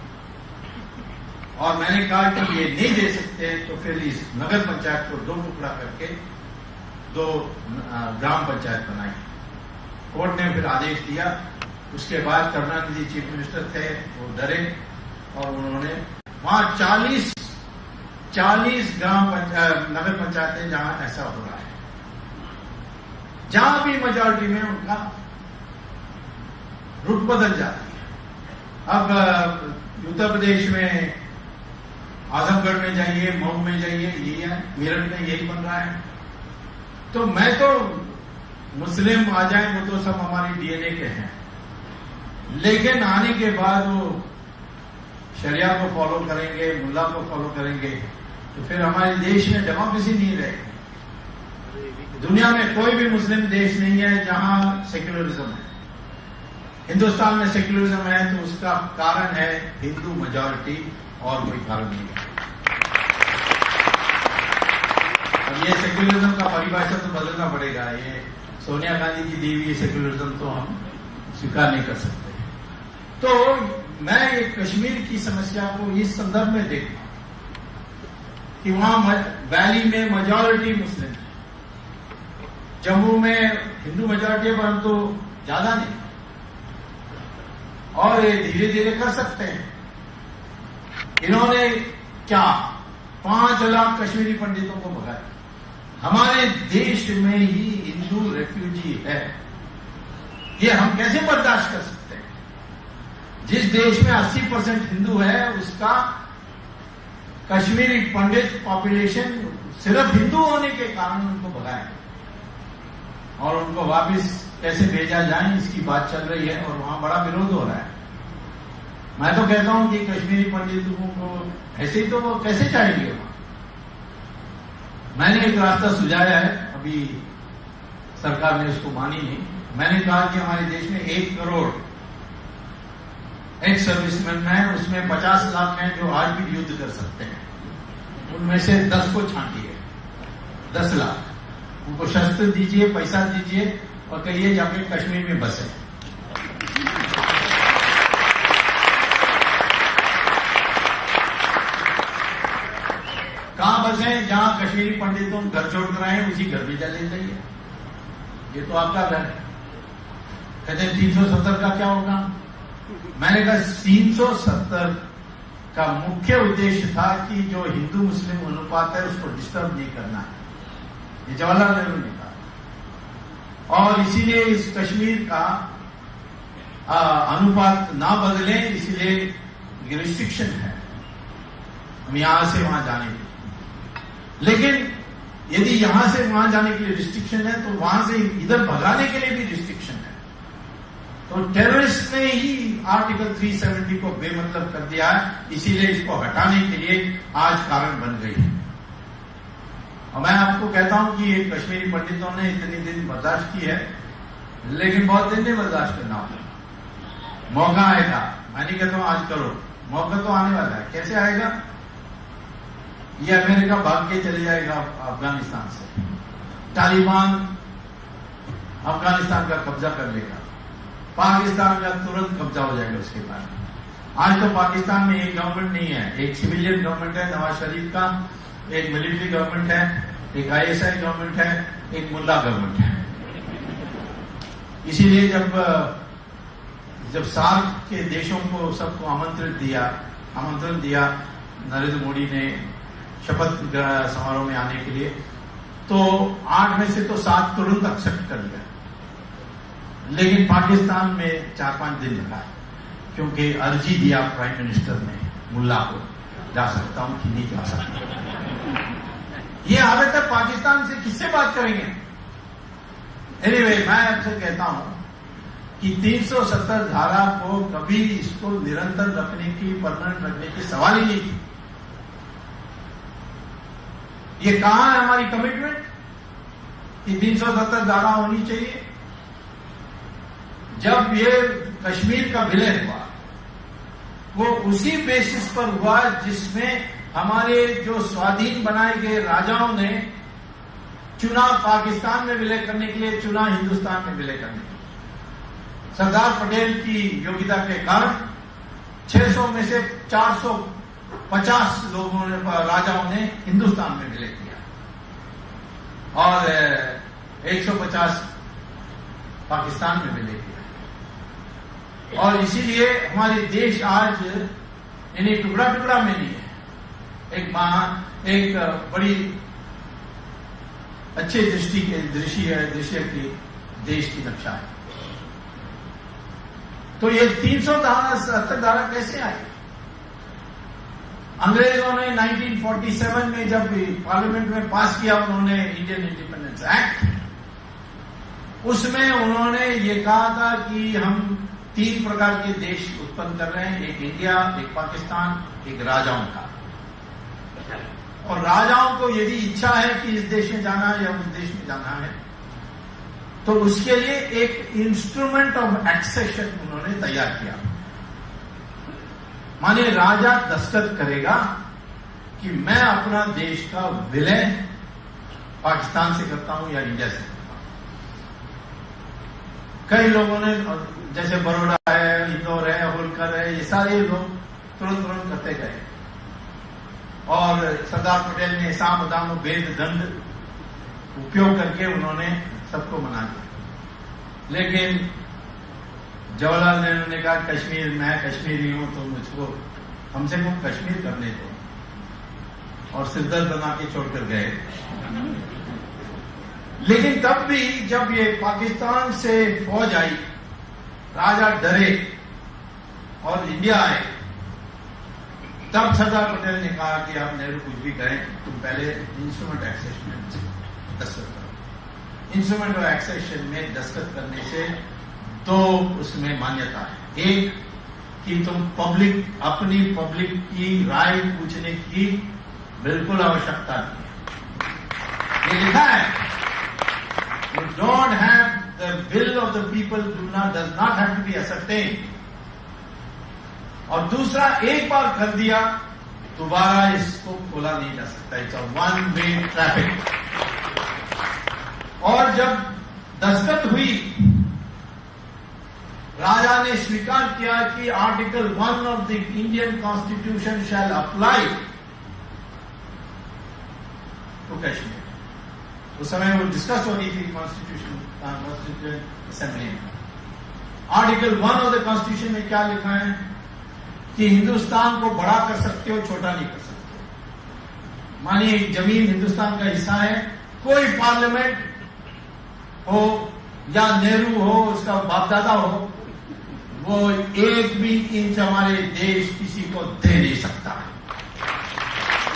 और मैंने कहा कि ये नहीं दे सकते, तो फिर इस नगर पंचायत को 2 टुकड़ा करके 2 ग्राम पंचायत बनाई। कोर्ट ने फिर आदेश दिया उसके बाद करुणानिधि चीफ मिनिस्टर थे, वो डरे और उन्होंने वहां 40 नगर पंचायतें जहां ऐसा हो रहा है, जहां भी मेजॉरिटी में उनका रुख बदल जाती है। अब उत्तर प्रदेश में आजमगढ़ में जाइए, मऊ में जाइए, ये है, मेरठ में यही बन रहा है। तो मैं तो मुस्लिम आ जाए वो तो सब हमारी डीएनए के हैं, लेकिन आने के बाद वो शरिया को फॉलो करेंगे, मुल्ला को फॉलो करेंगे, तो फिर हमारे देश में डेमोक्रेसी नहीं रहेगी। दुनिया में कोई भी मुस्लिम देश नहीं है जहां सेक्युलरिज्म है। हिंदुस्तान में सेक्युलरिज्म है तो उसका कारण है हिंदू मेजॉरिटी, और कोई कारण नहीं है। अब ये सेक्युलरिज्म का परिभाषा तो बदलना पड़ेगा। ये सोनिया गांधी की दी हुई सेक्युलरिज्म तो हम स्वीकार नहीं कर सकते। तो मैं ये कश्मीर की समस्या को इस संदर्भ में देखता हूं कि वहां वैली में मेजॉरिटी मुस्लिम है, जम्मू में हिंदू मेजॉरिटी परंतु ज्यादा नहीं, और ये धीरे धीरे कर सकते हैं। इन्होंने क्या 5 लाख कश्मीरी पंडितों को भगाया। हमारे देश में ही हिंदू रेफ्यूजी है, ये हम कैसे बर्दाश्त कर सकते हैं? जिस देश में 80% हिंदू है उसका कश्मीरी पंडित पॉपुलेशन सिर्फ हिंदू होने के कारण उनको भगाया, और उनको वापस कैसे भेजा जाए इसकी बात चल रही है, और वहां बड़ा विरोध हो रहा है। मैं तो कहता हूं कि कश्मीरी पंडितों को ऐसे ही तो वो कैसे जाएंगे वहां। मैंने एक रास्ता सुझाया है, अभी सरकार ने उसको मानी नहीं। मैंने कहा कि हमारे देश में 1 करोड़ एक्स सर्विसमैन है, उसमें 50 लाख हैं जो आज भी युद्ध कर सकते हैं, उनमें से 10 को छांटिए, 10 लाख उनको शस्त्र दीजिए, पैसा दीजिए, और कहिए जाके कश्मीर में बसे। कहां बसे? जहां कश्मीरी पंडितों घर छोड़कर आए उसी घर में चले जाइए, ये तो आपका घर है। कहते हैं 370 का क्या होगा? मैंने कहा 370 का मुख्य उद्देश्य था कि जो हिंदू मुस्लिम अनुपात है उसको डिस्टर्ब नहीं करना है, ये जवाहरलाल नेहरू ने कहा, और इसीलिए इस कश्मीर का अनुपात ना बदले, इसलिए रिस्ट्रिक्शन है हम यहां से वहां जाने के लिए। लेकिन यदि यहां से वहां जाने के लिए रिस्ट्रिक्शन है तो वहां से इधर भगाने के लिए भी रिस्ट्रिक्शन है। तो टेररिस्ट ने ही आर्टिकल 370 को बेमतलब कर दिया है, इसीलिए इसको हटाने के लिए आज कारण बन गई है। और मैं आपको कहता हूं कि ये कश्मीरी पंडितों ने इतनी दिन बर्दाश्त की है, लेकिन बहुत दिन नहीं बर्दाश्त करना होगा। मौका आएगा, मैं नहीं कहता हूं आज करो, मौका तो आने वाला है। कैसे आएगा? ये अमेरिका भाग के चले जाएगा अफगानिस्तान से, तालिबान अफगानिस्तान का कब्जा कर लेगा, पाकिस्तान का तुरंत कब्जा हो जाएगा उसके बाद। आज तो पाकिस्तान में एक गवर्नमेंट नहीं है, एक सिविलियन गवर्नमेंट है नवाज शरीफ का, एक मिलिट्री गवर्नमेंट है, एक ISI गवर्नमेंट है, एक मुल्ला गवर्नमेंट है। इसीलिए जब सार्क के देशों को सबको आमंत्रण दिया नरेंद्र मोदी ने शपथ समारोह में आने के लिए, तो 8 में से तो 7 तुरंत एक्सेप्ट कर लिया, लेकिन पाकिस्तान में 4-5 दिन लगा, क्योंकि अर्जी दिया प्राइम मिनिस्टर ने मुल्ला को, जा सकता हूं कि नहीं जा सकता। ये हालत है पाकिस्तान से किससे बात करेंगे? एनीवे, मैं आपसे कहता हूं कि 370 धारा को कभी इसको निरंतर रखने की, परमानेंट रखने की सवाल ही नहीं थी। ये कहां है हमारी कमिटमेंट कि 370 धारा होनी चाहिए? जब ये कश्मीर का विलय हुआ वो उसी बेसिस पर हुआ जिसमें हमारे जो स्वाधीन बनाए गए राजाओं ने चुना पाकिस्तान में विलय करने के लिए, चुना हिंदुस्तान में विलय करने के लिए। सरदार पटेल की योग्यता के कारण 600 में से 450 लोगों ने, राजाओं ने हिंदुस्तान में विलय किया और 150 पाकिस्तान में विलय किया। और इसीलिए हमारे देश आज यानी टुकड़ा टुकड़ा में नहीं है, एक बड़ी अच्छे दृश्य की देश की नक्शा है। तो ये 370 धारा कैसे आई? अंग्रेजों ने 1947 में जब पार्लियामेंट में पास किया उन्होंने इंडियन इंडिपेंडेंस एक्ट, उसमें उन्होंने ये कहा था कि हम 3 प्रकार के देश उत्पन्न कर रहे हैं, एक इंडिया, एक पाकिस्तान, एक राजाओं का। और राजाओं को यदि इच्छा है कि इस देश में जाना है या उस देश में जाना है, तो उसके लिए एक इंस्ट्रूमेंट ऑफ एक्सेशन उन्होंने तैयार किया। माने राजा दस्तखत करेगा कि मैं अपना देश का विलय पाकिस्तान से करता हूं या इंडिया से करता हूं। कई लोगों ने, जैसे बड़ौदा है, इंदौर है, होलकर है, ये सारे लोग तुरंत करते गए और सरदार पटेल ने साम दाम वेद दंड उपयोग करके उन्होंने सबको मना दिया। लेकिन जवाहरलाल नेहरू ने कहा कश्मीर, मैं कश्मीरी हूं तो मुझको हमसे को कश्मीर करने दो, और सिरदर्द बना के छोड़कर गए। लेकिन तब भी जब ये पाकिस्तान से फौज आई, राजा डरे और इंडिया आए, तब सरदार पटेल ने कहा कि आप नेहरू कुछ भी करें, तुम पहले इंस्ट्रूमेंट एक्सेशन में दस्तखत करो। इंस्ट्रूमेंट ऑफ एक्सेशन में दस्तखत करने से 2 उसमें मान्यता है। एक कि तुम अपनी पब्लिक की राय पूछने की बिल्कुल आवश्यकता नहीं है, ये लिखा है। You don't have the will of the people does not have to be ascertained. और दूसरा, एक बार कर दिया दोबारा इसको खोला नहीं जा सकता, it's a one way traffic. और जब दस्तखत हुई, राजा ने स्वीकार किया कि article 1 of the Indian constitution shall apply to Kashmir. उस समय वो डिस्कस हो रही थी कॉन्स्टिट्यूशन असेंबली में। आर्टिकल 1 ऑफ द कॉन्स्टिट्यूशन में क्या लिखा है कि हिंदुस्तान को बड़ा कर सकते हो, छोटा नहीं कर सकते। मानिए जमीन हिंदुस्तान का हिस्सा है, कोई पार्लियामेंट हो या नेहरू हो, उसका बापदादा हो, वो 1 भी इंच हमारे देश किसी को दे नहीं सकता।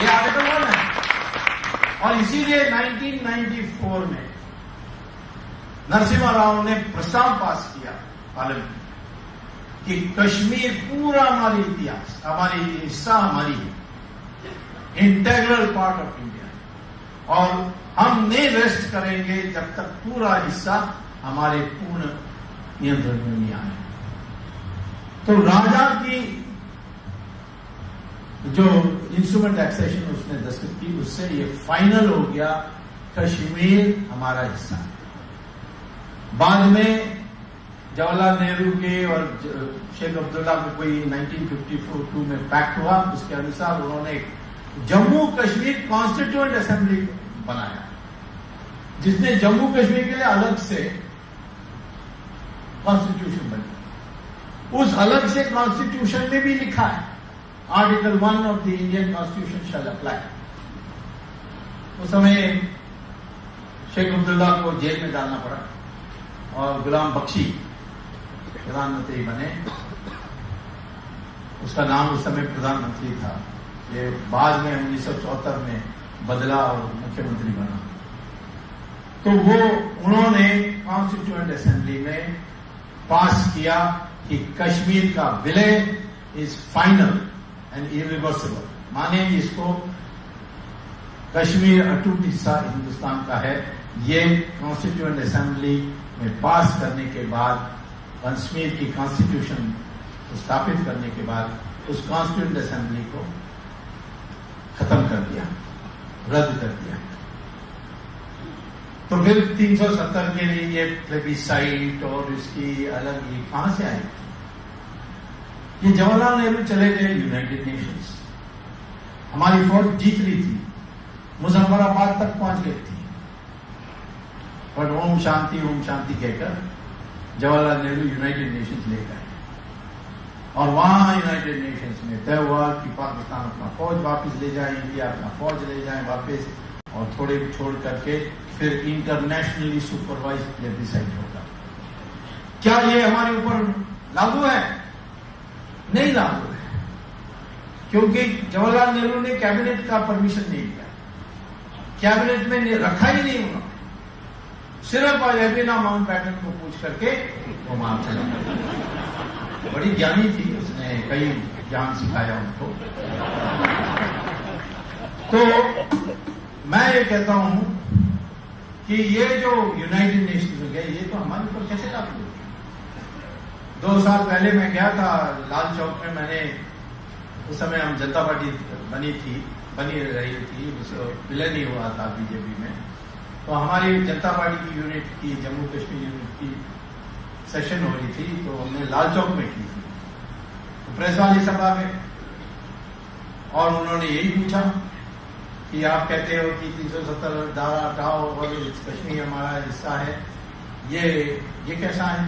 ये आर्टिकल 1 है। और इसीलिए 1994 में नरसिम्हा राव ने प्रस्ताव पास किया पार्लियामेंट कि कश्मीर पूरा हमारी इतिहास, हमारी हिस्सा हमारी है, इंटेग्रल पार्ट ऑफ इंडिया, और हम नहीं रेस्ट करेंगे जब तक पूरा हिस्सा हमारे पूर्ण नियंत्रण में नहीं आए। तो राजा की जो इंस्ट्रूमेंट एक्सेशन उसने दस्तखत की, उससे ये फाइनल हो गया कश्मीर हमारा हिस्सा है। बाद में जवाहरलाल नेहरू के और शेख अब्दुल्ला को कोई 1952 में पैक्ट हुआ, उसके अनुसार उन्होंने जम्मू कश्मीर कॉन्स्टिट्यूएंट असेंबली बनाया, जिसने जम्मू कश्मीर के लिए अलग से कॉन्स्टिट्यूशन बनाया। उस अलग से कॉन्स्टिट्यूशन में भी लिखा है article 1 of the Indian constitution shall apply. उस समय शेख अब्दुल्ला को जेल में डालना पड़ा और गुलाम बख्शी प्रधानमंत्री बने। उसका नाम उस समय प्रधानमंत्री था, ये बाद में 1974 में बदला और मुख्यमंत्री बना। तो उन्होंने कॉन्स्टिट्यूएंट असेंबली में पास किया कि कश्मीर का विलय इज फाइनल एंड इरिवर्सिबल। माने इसको कश्मीर अटूट हिस्सा हिंदुस्तान का है। ये कॉन्स्टिट्यूएंट असेंबली में पास करने के बाद, कश्मीर की कॉन्स्टिट्यूशन को स्थापित करने के बाद उस कॉन्स्टिट्यूएंट असेंबली को खत्म कर दिया, रद्द कर दिया। तो फिर 370 के लिए ये प्लेबिसाइट और इसकी अलग ये कहां से आई? ये जवाहरलाल नेहरू चले गए यूनाइटेड नेशंस, हमारी फौज जीत रही थी, मुजफ्फराबाद तक पहुंच गई थी, बट ओम शांति कहकर जवाहरलाल नेहरू यूनाइटेड नेशंस ले गए। और वहां यूनाइटेड नेशंस में तय हुआ कि पाकिस्तान अपना फौज वापस ले जाए, इंडिया अपना फौज ले जाए वापस, और थोड़े छोड़ करके फिर इंटरनेशनली सुपरवाइज प्लेबिसाइड होगा। क्या ये हमारे ऊपर लागू है? नहीं लागू है, क्योंकि जवाहरलाल नेहरू ने कैबिनेट का परमिशन नहीं दिया, कैबिनेट में रखा ही नहीं उन्होंने, सिर्फ एबिना माउंटबैटन को पूछ करके वो वहां चला। बड़ी ज्ञानी थी, उसने कई ज्ञान सिखाया उनको। तो मैं ये कहता हूं कि ये जो यूनाइटेड नेशंस हो गया, ये तो हमारे ऊपर कैसे लागू हो गया? 2 साल पहले मैं गया था लाल चौक में, मैंने उस समय हम जनता पार्टी बनी रही थी, विलय नहीं हुआ था बीजेपी में, तो हमारी जनता पार्टी की यूनिट की, जम्मू कश्मीर यूनिट की सेशन हो रही थी, तो हमने लाल चौक में की थी। तो प्रेस वाले सब आ गए और उन्होंने यही पूछा कि आप कहते हो कि 370 धारा हटाओ और कश्मीर हमारा हिस्सा है, ये कैसा है?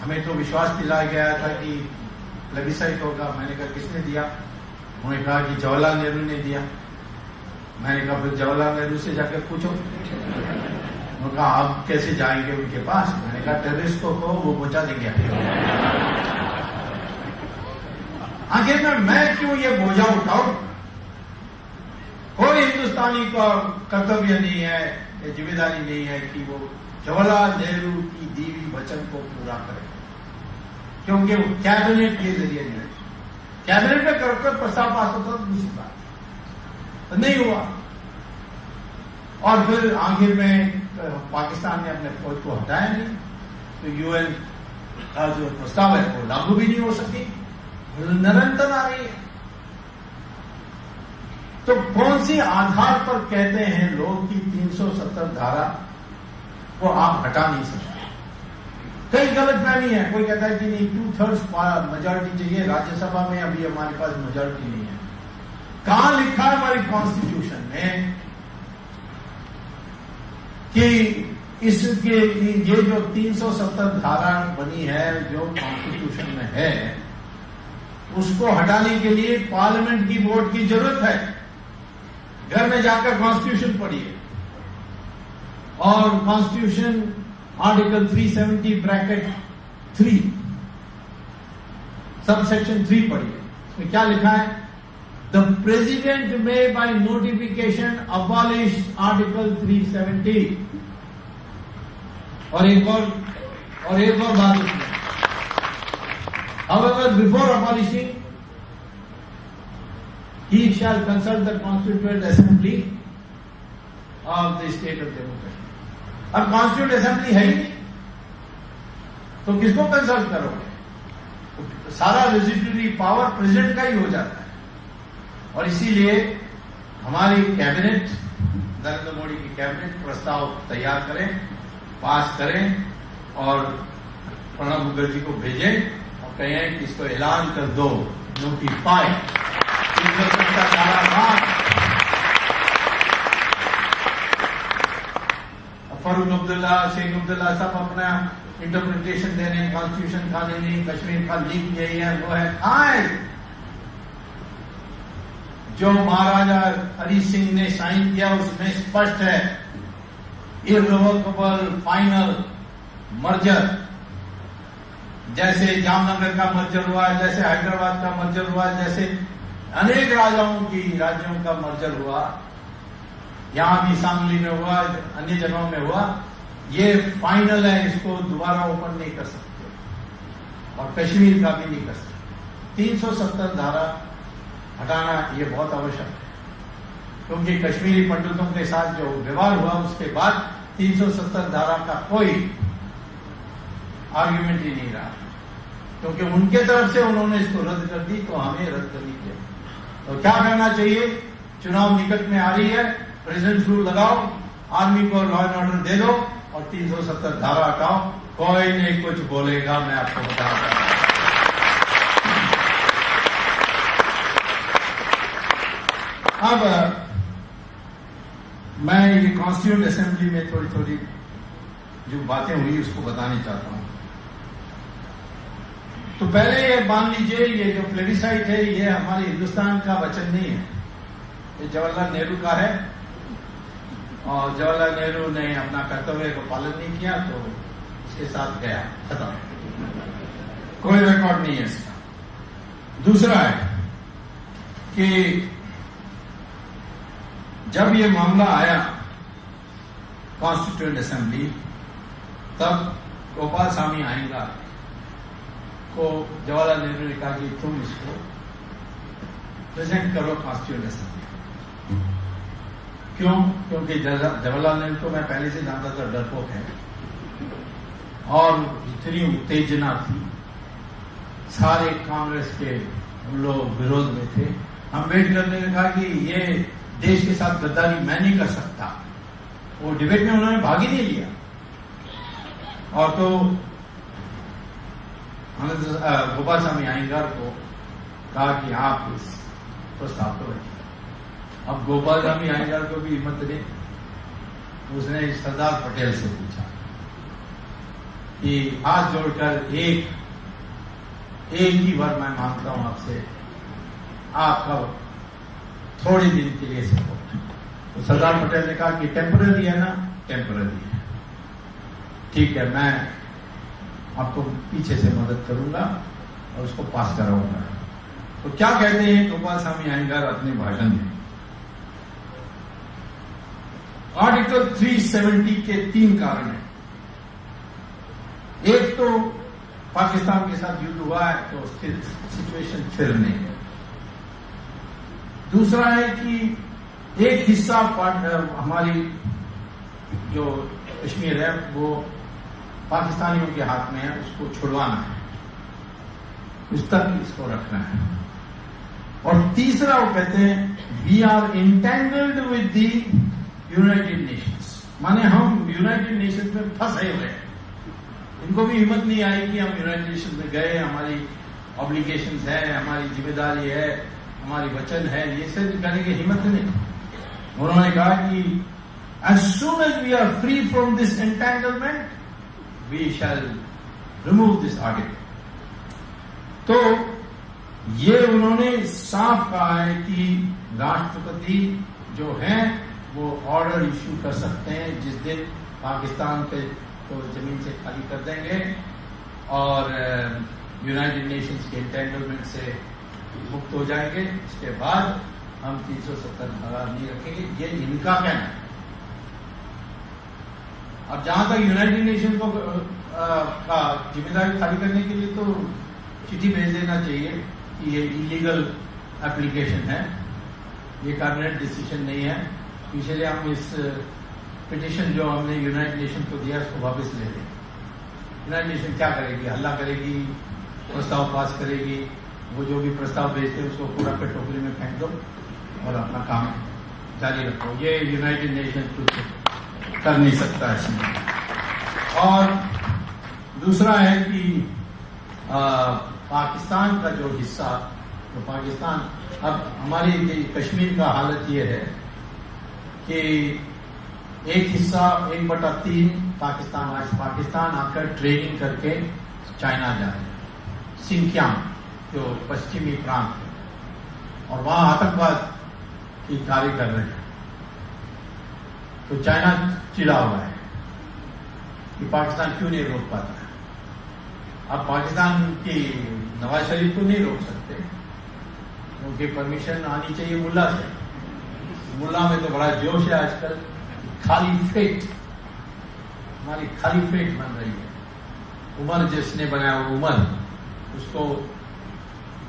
हमें तो विश्वास दिलाया गया था कि प्लेबिसाइट होगा। मैंने कहा किसने दिया? उन्होंने कहा कि जवाहरलाल नेहरू ने दिया। मैंने कहा फिर जवाहरलाल नेहरू से जाकर पूछो। उन्होंने कहा आप कैसे जाएंगे उनके पास? मैंने कहा टेररिस्ट को कहो, वो पहुंचा देंगे। आखिर में मैं क्यों ये बोझा उठाऊं? कोई हिंदुस्तानी का कर्तव्य नहीं है, ये जिम्मेदारी नहीं है कि वो जवाहरलाल नेहरू की दी हुई वचन को पूरा करे, क्योंकि वो कैबिनेट के जरिए नहीं, कैबिनेट में कर प्रस्ताव पास होता तो दूसरी बात, तो नहीं हुआ। और फिर आखिर में पाकिस्तान ने अपने फौज को हटाया नहीं, तो यूएन का जो प्रस्ताव है वो लागू भी नहीं हो सकी, निरंतर आ रही है। तो कौन सी आधार पर कहते हैं लोग कि 370 धारा को आप हटा नहीं सकते? कई गलतफहमी है। कोई कहता है कि नहीं 2/3 मेजॉरिटी चाहिए राज्यसभा में, अभी हमारे पास मेजॉरिटी नहीं है। कहां लिखा है हमारी कॉन्स्टिट्यूशन में कि इसके ये जो 370 धारा बनी है जो कॉन्स्टिट्यूशन में है, उसको हटाने के लिए पार्लियामेंट की वोट की जरूरत है। घर में जाकर कॉन्स्टिट्यूशन पढ़िए और कॉन्स्टिट्यूशन आर्टिकल 370 ब्रैकेट 3 सबसेक्शन 3 पढ़िए। इसमें क्या लिखा है? द प्रेसिडेंट में बाय नोटिफिकेशन अबॉलिश आर्टिकल 370। और एक और बात इसमें, however before abolishing he shall consult the constituent assembly of the state of Jammu Kashmir। अब कॉन्स्टिट्यूंट असेंबली है ही नहीं, तो किसको कंसल्ट करोगे? सारा रेजिड्यूरी पावर प्रेसिडेंट का ही हो जाता है। और इसीलिए हमारी कैबिनेट, नरेंद्र मोदी की कैबिनेट प्रस्ताव तैयार करें, पास करें और प्रणब मुखर्जी को भेजें और कहें कि इसको ऐलान कर दो, नोटिफाई। फारूक अब्दुल्ला, शेख अब्दुल्ला सब अपना इंटरप्रिटेशन दे रहे हैं, कॉन्स्टिट्यूशन का नहीं, कश्मीर का लीक यही है वो है। कहां जो महाराजा हरि सिंह ने साइन किया उसमें स्पष्ट है इररिवोकेबल फाइनल मर्जर। जैसे जामनगर का मर्जर हुआ, जैसे हैदराबाद का मर्जर हुआ, जैसे अनेक राज्यों का मर्जर हुआ, यहां भी सांगली में हुआ, अन्य जगहों में हुआ। ये फाइनल है, इसको दोबारा ओपन नहीं कर सकते और कश्मीर का भी नहीं कर सकते। 370 धारा हटाना ये बहुत आवश्यक है, क्योंकि कश्मीरी पंडितों के साथ जो व्यवहार हुआ उसके बाद 370 धारा का कोई आर्ग्यूमेंट ही नहीं रहा, क्योंकि उनके तरफ से उन्होंने इसको रद्द कर दी, तो हमें रद्द करनी चाहिए। तो क्या करना चाहिए? चुनाव निकट में आ रही है, प्रेसिडेंट रूल लगाओ, आर्मी को लॉ एंड ऑर्डर दे दो और 370 धारा हटाओ। कोई नहीं कुछ बोलेगा, मैं आपको बता रहा हूं। अब मैं ये कॉन्स्टिट्यूंट असेंबली में थोड़ी थोड़ी जो बातें हुई उसको बताने चाहता हूं। तो पहले ये मान लीजिए, ये जो प्लेबिसाइट है ये हमारे हिंदुस्तान का वचन नहीं है, ये जवाहरलाल नेहरू का है। और जवाहरलाल नेहरू ने अपना कर्तव्य को पालन नहीं किया तो उसके साथ गया, खत्म, कोई रिकॉर्ड नहीं है इसका। दूसरा है कि जब ये मामला आया कॉन्स्टिट्यूएंट असेंबली, तब गोपाल स्वामी अयंगार को जवाहरलाल नेहरू ने कहा कि तुम इसको प्रेजेंट करो कॉन्स्टिट्यूएंट असेंबली। क्यों? क्योंकि जवाहरलाल नेहरू को मैं पहले से जानता था, डरपोक है और इतनी उत्तेजना थी, सारे कांग्रेस के लोग विरोध में थे। अम्बेडकर ने कहा कि ये देश के साथ गद्दारी मैं नहीं कर सकता, वो डिबेट में उन्होंने भाग ही नहीं लिया। और तो गोपाल स्वामी अयंगार को कहा कि आप इस प्रस्ताव को रखिए। अब गोपाल स्वामी अयंगार को भी हिम्मत नहीं, उसने सरदार पटेल से पूछा कि हाथ जोड़कर एक ही बार मैं मांगता हूं आपसे, आपका थोड़े दिन के लिए सपोर्ट। तो सरदार पटेल ने कहा कि टेम्पररी है ना, टेम्पररी है, ठीक है, मैं आपको पीछे से मदद करूंगा और उसको पास कराऊंगा। तो क्या कहते हैं गोपाल स्वामी अयंगार अपने भाषण में? आर्टिकल 370 के 3 कारण हैं। एक तो पाकिस्तान के साथ युद्ध हुआ है तो सिचुएशन फिर नहीं है। दूसरा है कि एक हिस्सा हमारी जो कश्मीर है वो पाकिस्तानियों के हाथ में है, उसको छुड़वाना है, उस तक इसको रखना है। और तीसरा वो कहते हैं we are entangled with the united nations, माने हम यूनाइटेड नेशंस में फंसे हुए हैं। इनको भी हिम्मत नहीं आई कि हम यूनाइटेड नेशंस में गए, हमारी ऑब्लिगेशंस है, हमारी जिम्मेदारी है, हमारी वचन है, ये सब करने की हिम्मत नहीं। उन्होंने कहा कि as soon as we are free from this entanglement we shall remove this article. तो ये उन्होंने साफ कहा है कि राष्ट्रपति जो हैं वो ऑर्डर इश्यू कर सकते हैं जिस दिन पाकिस्तान पे तो जमीन से खाली कर देंगे और यूनाइटेड नेशंस के एंटेंगलमेंट से मुक्त हो जाएंगे, इसके बाद हम 370 धारा नहीं रखेंगे, ये इनका कहना है। अब जहां तक यूनाइटेड नेशन को का जिम्मेदारी खाली करने के लिए तो चिट्ठी भेज देना चाहिए कि ये इलीगल एप्लीकेशन है, ये कैबिनेट डिसीजन नहीं है, इसलिए हम इस पिटिशन जो हमने यूनाइटेड नेशन को दिया उसको वापस ले लें। यूनाइटेड नेशन क्या करेगी? हल्ला करेगी, प्रस्ताव पास करेगी, वो जो भी प्रस्ताव भेजते हैं उसको पूरा पे टोकरी में फेंक दो और अपना काम जारी रखो। ये यूनाइटेड नेशन कुछ कर नहीं सकता इसमें। और दूसरा है कि पाकिस्तान का जो हिस्सा, तो पाकिस्तान अब हमारी कश्मीर का हालत ये है कि एक हिस्सा 1/3 पाकिस्तान, आज पाकिस्तान आकर ट्रेनिंग करके चाइना जा रहे हैं, सिंकियांग जो पश्चिमी प्रांत है, और वहां आतंकवाद की कार्य कर रहे हैं। तो चाइना चिढ़ा हुआ है कि पाकिस्तान क्यों नहीं रोक पाता है। अब पाकिस्तान की नवाज शरीफ को नहीं रोक सकते, उनकी परमिशन आनी चाहिए मुल्ला से। मुल्ला में तो बड़ा जोश है आजकल, खालीफेट, हमारी खालीफेट बन रही है। उमर जिसने बनाया वो उमर, उसको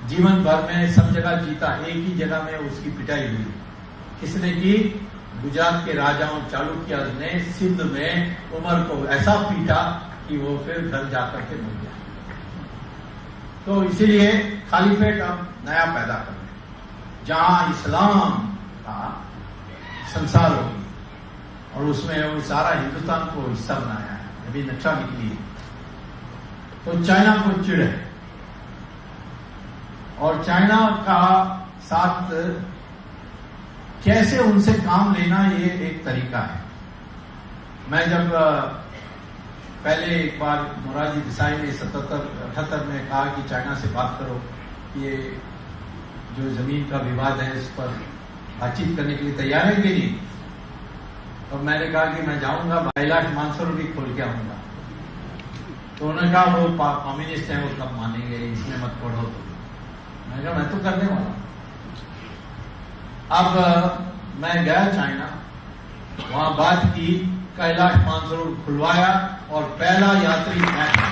जीवन भर में सब जगह जीता, एक ही जगह में उसकी पिटाई हुई। किसने की? गुजरात के राजाओं चालुक्य ने सिंध में उमर को ऐसा पीटा कि वो फिर घर जाकर के मर गया। तो इसीलिए खालीफेट अब नया पैदा कर रहे हैं, जहां इस्लाम का संसार होगी और उसमें वो सारा हिंदुस्तान को हिस्सा बनाया है, अभी नक्शा निकली है। तो चाइना को चिढ़ है और चाइना का साथ कैसे उनसे काम लेना ये एक तरीका है। मैं जब पहले एक बार मोरारजी देसाई ने 77-78 में कहा कि चाइना से बात करो, ये जो जमीन का विवाद है इस पर बातचीत करने के लिए तैयार है कि नहीं। तो मैंने कहा कि मैं जाऊंगा, कैलाश मानसरोवर भी खोल के आऊंगा। तो उन्होंने कहा वो कम्युनिस्ट है, वो कब मानेंगे, इसमें मत पढ़ो। मैंने कहा मैं तो करने वाला। अब मैं गया चाइना, वहां बात की, कैलाश मानसरोवर खुलवाया और पहला यात्री मैं था।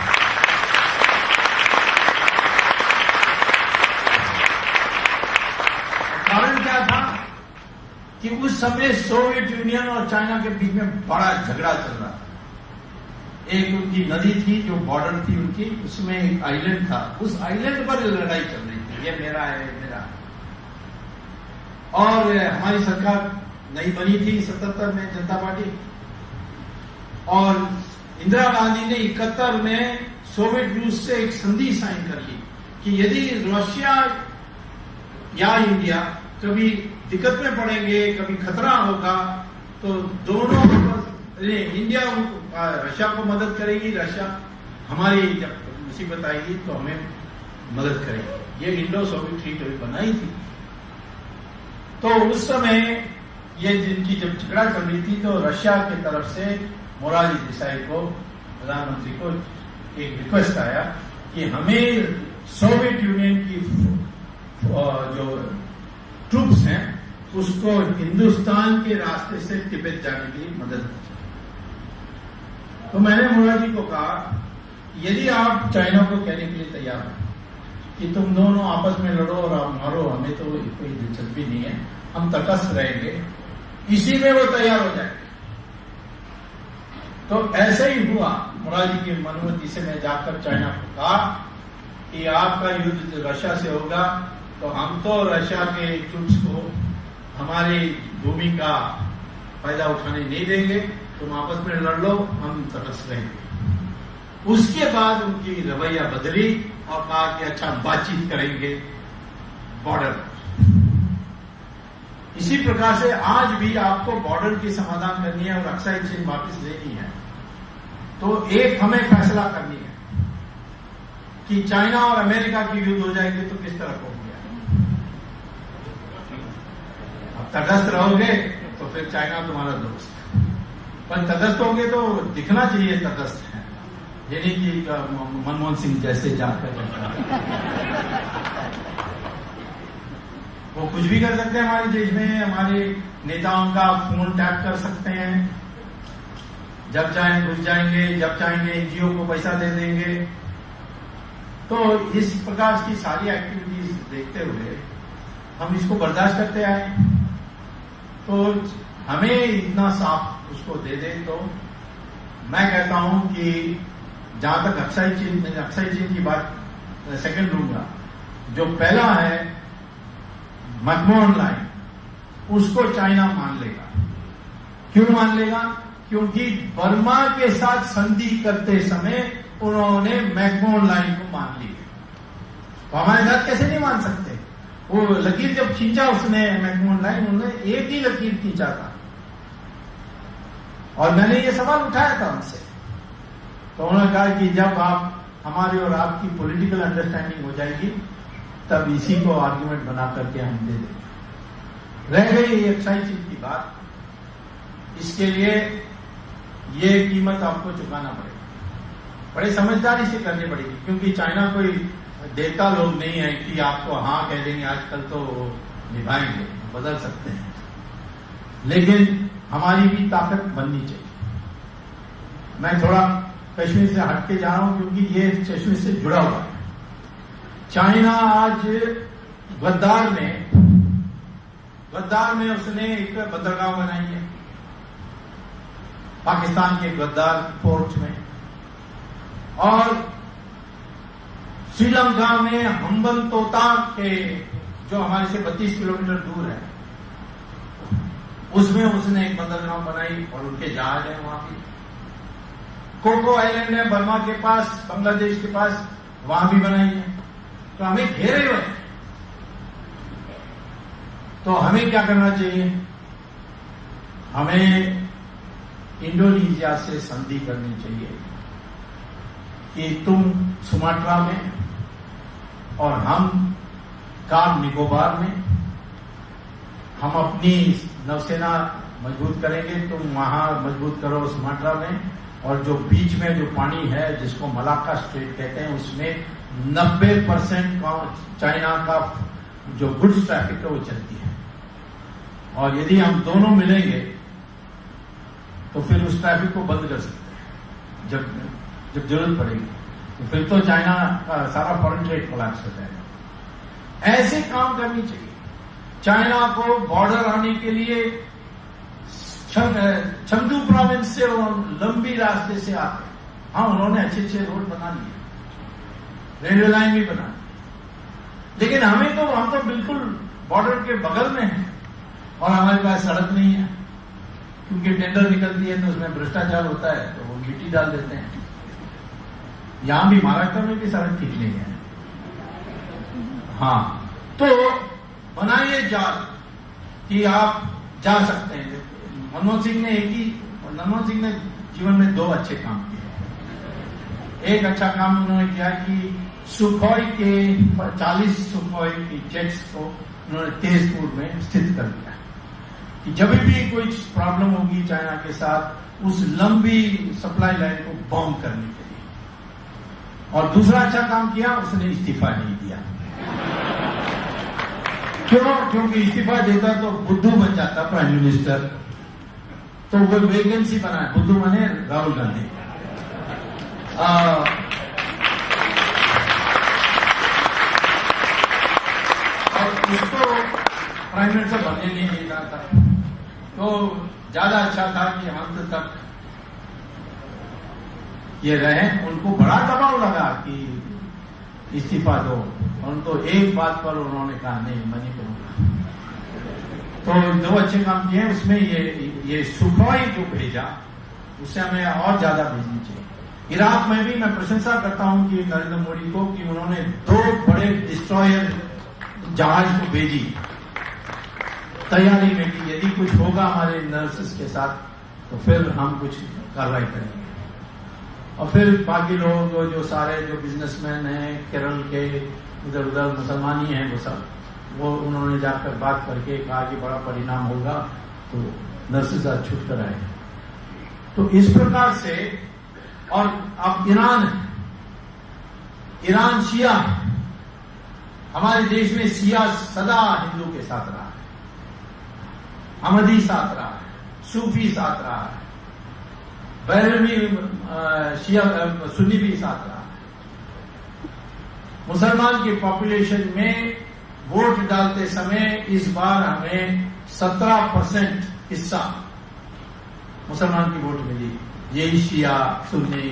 कारण क्या था कि उस समय सोवियत यूनियन और चाइना के बीच में बड़ा झगड़ा चल रहा था। एक उनकी नदी थी जो बॉर्डर थी उनकी, उसमें एक आइलैंड था, उस आइलैंड पर लड़ाई चल रही थी, ये मेरा है, ये मेरा है। और हमारी सरकार नई बनी थी 77 में, जनता पार्टी, और इंदिरा गांधी ने 71 में सोवियत रूस से एक संधि साइन कर ली कि यदि रशिया या इंडिया कभी दिक्कत में पड़ेंगे, कभी खतरा होगा, तो दोनों इंडिया रशिया को मदद करेगी, रशिया हमारी जब मुसीबत आएगी तो हमें मदद करेगी। ये इंडो सोवियत ट्रीटी बनाई थी। तो उस समय ये जिनकी जब झगड़ा चल रही थी तो रशिया की तरफ से मोरारजी देसाई को, प्रधानमंत्री को एक रिक्वेस्ट आया कि हमें सोवियत यूनियन की जो ट्रूप्स हैं उसको हिंदुस्तान के रास्ते से तिब्बत जाने के लिए मदद की। तो मैंने मोरारजी को कहा यदि आप चाइना को कहने के लिए तैयार हैं कि तुम दोनों आपस में लड़ो और आप मारो, हमें तो कोई दिलचस्पी नहीं है, हम तटस्थ रहेंगे, इसी में वो तैयार हो जाएंगे। तो ऐसे ही हुआ। मोरारजी की अनुमति से मैं जाकर चाइना को कहा कि आपका युद्ध रशिया से होगा तो हम तो रशिया के ट्रूप्स को हमारी भूमि का फायदा उठाने नहीं देंगे, तुम आपस में लड़ लो, हम तटस्थ रहेंगे। उसके बाद उनकी रवैया बदली और कहा कि अच्छा बातचीत करेंगे बॉर्डर पर। इसी प्रकार से आज भी आपको बॉर्डर की समाधान करनी है और अक्साई चीन वापस लेनी है, तो एक हमें फैसला करनी है कि चाइना और अमेरिका की युद्ध हो जाएगी तो किस तरह होगी। अब तटस्थ रहोगे तो फिर चाइना तुम्हारा दोस्त, पर तटस्थ होगे तो दिखना चाहिए तटस्थ है, यानी कि मनमोहन सिंह जैसे जाकर वो कुछ भी कर सकते हैं हमारे देश में, हमारे नेताओं का फोन टैप कर सकते हैं, जब चाहें घुस जाएंगे, जब चाहेंगे एनजीओ को पैसा दे देंगे। तो इस प्रकार की सारी एक्टिविटीज देखते हुए हम इसको बर्दाश्त करते आए। तो हमें इतना साफ उसको दे दे तो मैं कहता हूं कि जहां तक अक्साई चीन की बात सेकंड लूंगा, जो पहला है मैकमोहन लाइन, उसको चाइना मान लेगा। क्यों मान लेगा? क्योंकि बर्मा के साथ संधि करते समय उन्होंने मैकमोहन लाइन को मान लिया, तो हमारे साथ कैसे नहीं मान सकते? वो लकीर जब खींचा उसने मैकमोहन लाइन, उन्होंने एक ही लकीर खींचा था और मैंने ये सवाल उठाया था उनसे, तो उन्होंने कहा कि जब आप हमारी और आपकी पॉलिटिकल अंडरस्टैंडिंग हो जाएगी तब इसी को आर्गुमेंट बना करके हम दे देंगे। रह गई ये अक्साई चीन की बात, इसके लिए ये कीमत आपको चुकाना पड़ेगा, बड़े समझदारी से करनी पड़ेगी, क्योंकि चाइना कोई देता लोग नहीं है कि आपको हाँ कह देंगे आजकल तो निभाएंगे, बदल सकते हैं, लेकिन हमारी भी ताकत बननी चाहिए। मैं थोड़ा कश्मीर से हटके जा रहा हूं क्योंकि ये कश्मीर से जुड़ा हुआ है। चाइना आज गद्दार में उसने एक बंदरगाह बनाई है पाकिस्तान के गद्दार पोर्ट में, और श्रीलंका में हम्बनतोटा के जो हमारे से 32 किलोमीटर दूर है उसमें उसने एक बंदरगाह बनाई और उनके जहाज है वहां भी। कोको आइलैंड है बर्मा के पास, बांग्लादेश के पास, वहां भी बनाई है। तो हमें घेरे हुए हैं, तो हमें क्या करना चाहिए? हमें इंडोनेशिया से संधि करनी चाहिए कि तुम सुमात्रा में और हम कार निकोबार में, हम अपनी नौसेना मजबूत करेंगे, तुम वहां मजबूत करो सुमात्रा में, और जो बीच में जो पानी है जिसको मलाक्का स्ट्रेट कहते हैं उसमें 90% चाइना का जो गुड्स ट्रैफिक है वो चलती है। और यदि हम दोनों मिलेंगे तो फिर उस ट्रैफिक को बंद कर सकते हैं जब जरूरत पड़ेगी। तो फिर तो चाइना का सारा फॉरेन ट्रेड कोलैप्स हो जाएगा। ऐसे काम करनी चाहिए। चाइना को बॉर्डर आने के लिए चंदू प्रोविंस से लंबी रास्ते से आते हैं। हाँ, उन्होंने अच्छे अच्छे रोड बना लिए, रेलवे लाइन भी बना ली, लेकिन हम तो बिल्कुल बॉर्डर के बगल में हैं और हमारे पास सड़क नहीं है, क्योंकि टेंडर निकलती है तो उसमें भ्रष्टाचार होता है तो वो मिट्टी डाल देते हैं। यहां भी महाराष्ट्र में भी सड़क ठीक नहीं है। हाँ, तो बनाइए जाल कि आप जा सकते हैं। मनमोहन सिंह ने जीवन में 2 अच्छे काम किए। एक अच्छा काम उन्होंने किया कि सुखोई के 40 सुखोई की जेट्स को उन्होंने तेजपुर में स्थित कर दिया कि जब भी कोई प्रॉब्लम होगी चाइना के साथ उस लंबी सप्लाई लाइन को बॉम्ब करने के लिए। और दूसरा अच्छा काम किया, उसने इस्तीफा नहीं दिया। क्यों? क्योंकि इस्तीफा देता तो बुद्धू बन जाता प्राइम मिनिस्टर, तो वो वैकेंसी बनाया। बुद्धू बने राहुल गांधी। और उसको प्राइम मिनिस्टर बनने नहीं देता था, तो ज्यादा अच्छा था कि अंत तक ये रहे। उनको बड़ा दबाव लगा कि इस्तीफा दो, और तो एक बात पर उन्होंने कहा नहीं, मैं नहीं करूंगा। तो 2 अच्छे काम किए। उसमें ये सुखोई जो भेजा उससे हमें और ज्यादा भेजनी चाहिए। इराक में भी मैं प्रशंसा करता हूं कि नरेंद्र मोदी को कि उन्होंने 2 बड़े डिस्ट्रॉयर जहाज को भेजी, तैयारी में कि यदि कुछ होगा हमारे नर्सेस के साथ तो फिर हम कुछ कार्रवाई करेंगे। और फिर बाकी लोग जो सारे जो बिजनेसमैन हैं केरल के इधर उधर मुसलमान ही हैं, वो उन्होंने जाकर बात करके कहा कि बड़ा परिणाम होगा, तो नर्सेज आज छूट कर आए। तो इस प्रकार से, और अब ईरान शिया है। हमारे देश में शिया सदा हिंदू के साथ रहा है, अहमदी साथ रहा है, सूफी साथ रहा है, बहरवी शिया सुन्नी भी साथ रहा है। मुसलमान की पॉपुलेशन में वोट डालते समय इस बार हमें 17% हिस्सा मुसलमान की वोट मिली। यही शिया सुन्नी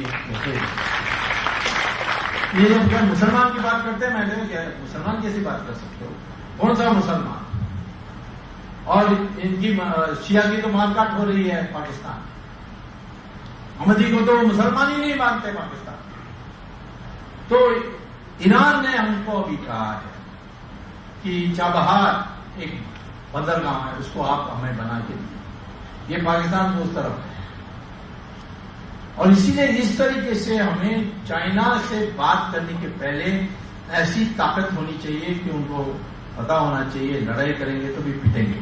ये जब मुसलमान की बात करते हैं, मैं कहूँ क्या मुसलमान कैसी बात कर सकते हो, कौन सा मुसलमान? और इनकी शिया की तो मारकाट हो रही है पाकिस्तान। अहमदी को तो मुसलमान ही नहीं मानते पाकिस्तान। तो ईरान ने हमको अभी कहा है कि चाबहार एक बंदरगाह है, उसको आप हमें बना के दीजिए। ये पाकिस्तान को उस तरफ है, और इसीलिए इस तरीके से हमें चाइना से बात करने के पहले ऐसी ताकत होनी चाहिए कि उनको पता होना चाहिए लड़ाई करेंगे तो भी पिटेंगे,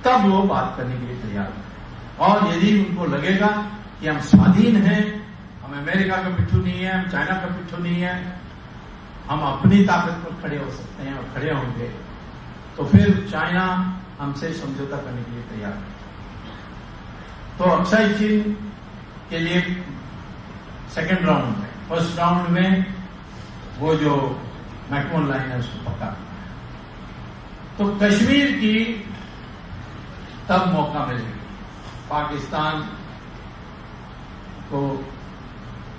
तब वो बात करने के लिए तैयार है। और यदि उनको लगेगा कि हम स्वाधीन हैं, हम अमेरिका का पिट्ठू नहीं है, हम चाइना का पिट्ठू नहीं है, हम अपनी ताकत पर खड़े हो सकते हैं और खड़े होंगे, तो फिर चाइना हमसे समझौता करने के लिए तैयार है। तो अक्साई चीन के लिए सेकेंड राउंड में, फर्स्ट राउंड में वो जो मैकमोहन लाइन है उसको पक्का। तो कश्मीर की तब मौका मिलेगा पाकिस्तान को,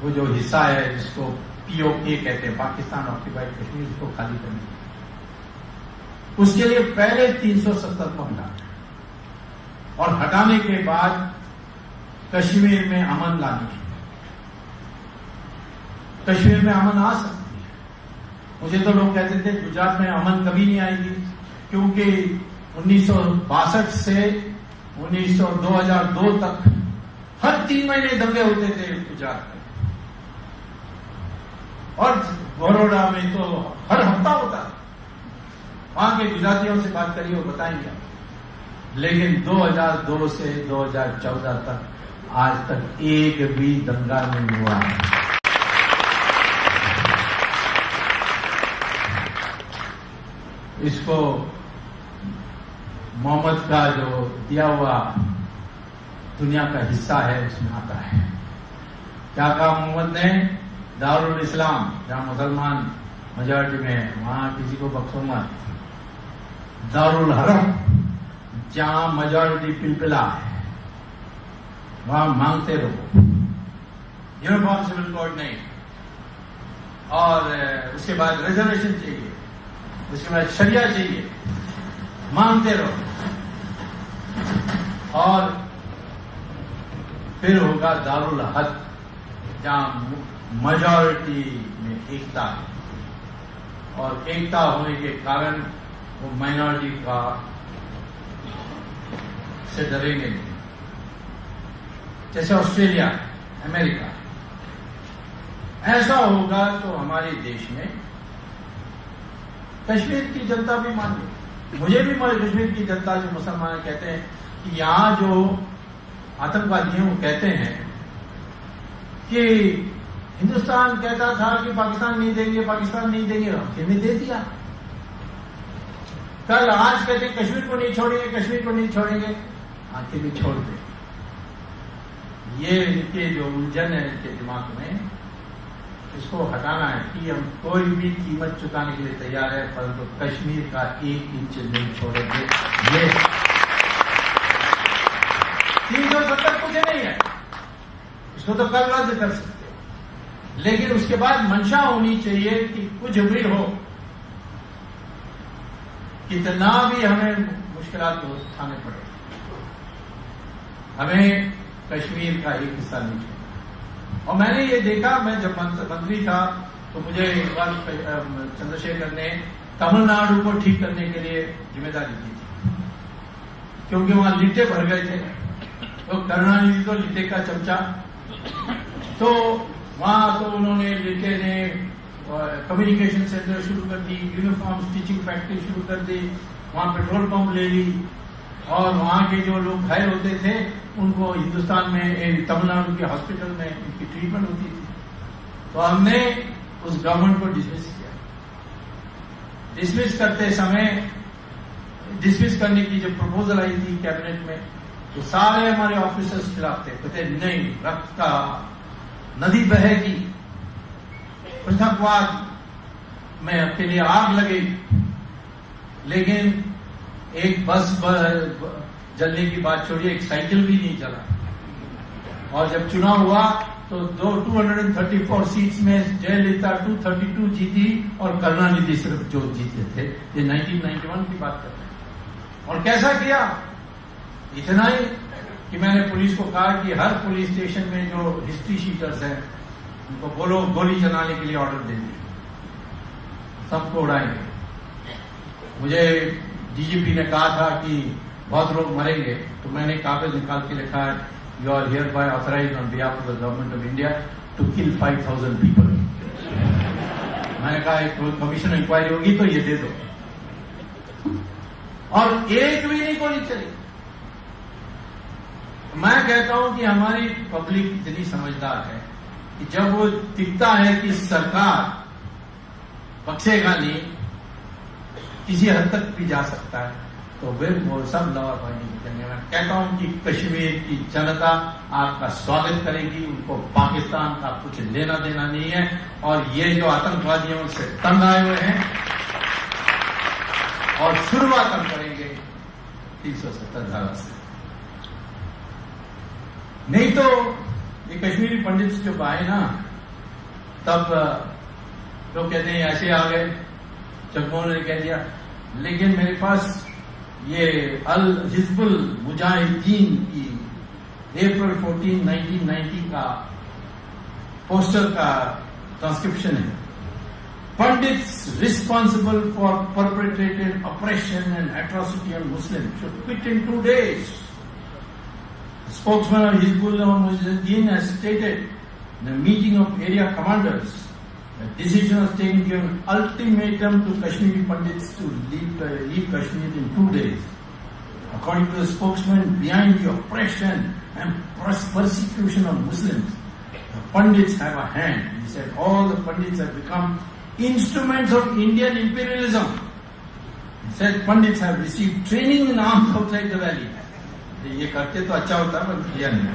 वो जो हिस्सा है जिसको POK कहते हैं, पाकिस्तान ऑक्यूपाइड कश्मीर, उसको खाली करने, उसके लिए पहले 370 को हटाना और हटाने के बाद कश्मीर में अमन लानी है। कश्मीर में अमन आ सकती है। मुझे तो लोग कहते थे गुजरात में अमन कभी नहीं आएगी, क्योंकि 1962 से 2002 तक हर 3 महीने दंगे होते थे गुजरात में। और बड़ौदा में तो हर हफ्ता होता है। वहां के गुजरातियों से बात करिए, वो बताएंगे। लेकिन 2002 से 2014 तक आज तक एक भी दंगा नहीं हुआ है। इसको मोहम्मद का जो दिया हुआ दुनिया का हिस्सा है उसमें आता है। क्या कहा मोहम्मद ने? दारुल इस्लाम, जहां मुसलमान मेजॉरिटी में है वहां किसी को बख्शो मत। दारुल हरम, जहां मेजॉरिटी पिलपिला है वहां मांगते रहो। यूनिफॉर्म सिविल कोड नहीं, और उसके बाद रिजर्वेशन चाहिए, उसके बाद शरिया चाहिए, मांगते रहो। और फिर होगा दारुल हद, जहां मेजॉरिटी में एकता है, और एकता होने के कारण वो माइनॉरिटी का से डरेंगे नहीं। जैसे ऑस्ट्रेलिया, अमेरिका, ऐसा होगा तो हमारे देश में कश्मीर की जनता भी मान ली। मुझे भी कश्मीर की जनता, जो मुसलमान कहते हैं कि यहां जो आतंकवादी हैं वो कहते हैं कि हिंदुस्तान कहता था कि पाकिस्तान नहीं देंगे, पाकिस्तान नहीं देंगे, आखिर में दे दिया। कल आज कहते हैं कश्मीर को नहीं छोड़ेंगे, कश्मीर को नहीं छोड़ेंगे, आखिर में छोड़ दे। ये इनके जो उलझन है इनके दिमाग में, इसको हटाना है कि हम कोई भी कीमत चुकाने के लिए तैयार है, परंतु कश्मीर का 1 इंच नहीं छोड़ेंगे। ये 370 कुछ नहीं है, इसको तो कल रद्द कर सकते हो, लेकिन उसके बाद मंशा होनी चाहिए कि कुछ भी हो, कितना भी हमें मुश्किलात उठाने पड़े, हमें कश्मीर का एक हिस्सा नहीं छोड़ना। और मैंने ये देखा, मैं जब मंत्री था तो मुझे एक बार चंद्रशेखर ने तमिलनाडु को ठीक करने के लिए जिम्मेदारी दी थी, क्योंकि वहां लिट्टे भर गए थे। तो करुणानिधि तो लिट्टे का चमचा, तो वहां तो उन्होंने लिट्टे ने कम्युनिकेशन सेंटर शुरू कर दी, यूनिफॉर्म स्टिचिंग फैक्ट्री शुरू कर दी, वहां पेट्रोल पंप ले ली, और वहां के जो लोग घायल होते थे उनको हिंदुस्तान में तमिलनाडु के हॉस्पिटल में उनकी ट्रीटमेंट होती थी। तो हमने उस गवर्नमेंट को डिसमिस किया। डिसमिस करते समय, डिसमिस करने की जो प्रपोजल आई थी कैबिनेट में, तो सारे हमारे ऑफिसर्स खिलाफ थे, कहते नहीं, रक्त का नदी बहेगी, पृथकवाद में आपके लिए आग लगेगी। लेकिन एक बस जलने की बात छोड़िए, एक साइकिल भी नहीं चला। और जब चुनाव हुआ तो 234 सीट्स में जयललिता 232 जीती और करुणानिधि सिर्फ जो जीते थे। ये 1991 की बात करते हैं। और कैसा किया? इतना ही कि मैंने पुलिस को कहा कि हर पुलिस स्टेशन में जो हिस्ट्री शीटर्स हैं उनको बोलो गोली चलाने के लिए ऑर्डर दे दिए, सबको उड़ाएंगे। मुझे डीजीपी ने कहा था कि बहुत लोग मरेंगे, तो मैंने कागज निकाल के लिखा है, you are hereby authorized on behalf of the government of India to kill 5000 people. मैंने कहा एक कमीशन इंक्वायरी होगी तो ये दे दो, और एक भी नहीं गोली चली। मैं कहता हूं कि हमारी पब्लिक इतनी समझदार है कि जब वो दिखता है कि सरकार बख्शेगा नहीं, किसी हद तक भी जा सकता है, तो फिर वो सब लापरवाही नहीं करेंगे। मैं कहता हूं कि कश्मीर की जनता आपका स्वागत करेगी, उनको पाकिस्तान का कुछ लेना देना नहीं है। और ये जो आतंकवादियों से तंग आए हुए हैं और शुरुआत हम करेंगे 370 धारा से। नहीं तो ये कश्मीरी पंडित जब आए ना, तब लोग कहते हैं ऐसे आ गए, जगमोहन ने कह दिया। लेकिन मेरे पास ये अल हिजबुल मुजाहिदीन की अप्रैल 14, 1990 का पोस्टर का ट्रांसक्रिप्शन है। Pandits responsible for perpetrated operation and atrocity on Muslim should quit in 2 days. Spokesman of Hizbullah Mujahideen has stated in a meeting of area commanders The decision was taken to give an ultimatum to Kashmiri Pandits to leave Kashmir in 2 days. According to the spokesman, behind the oppression and persecution of Muslims, the Pandits have a hand. He said all the Pandits have become instruments of Indian imperialism. He said Pandits have received training in arms outside the valley. ये करते तो अच्छा होता पर किया नहीं.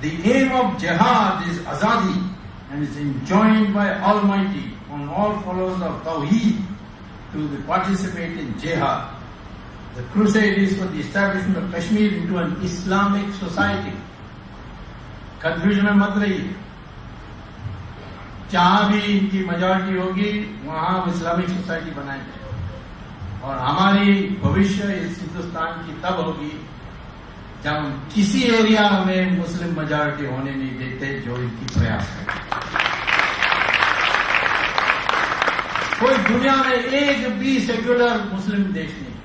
The aim of jihad is azadi and is enjoined by Almighty on all followers of Tawheed to participate in jihad. The crusade is for the establishment of Kashmir into an Islamic society. Confusion में मत रहिए. जहां भी इनकी मेजॉरिटी होगी वहां इस्लामिक सोसाइटी बनाएंगे और हमारी भविष्य इस हिंदुस्तान की तब होगी जब हम किसी एरिया में मुस्लिम मेजॉरिटी होने नहीं देते जो इनकी प्रयास है. कोई दुनिया में एक भी सेक्युलर मुस्लिम देश नहीं.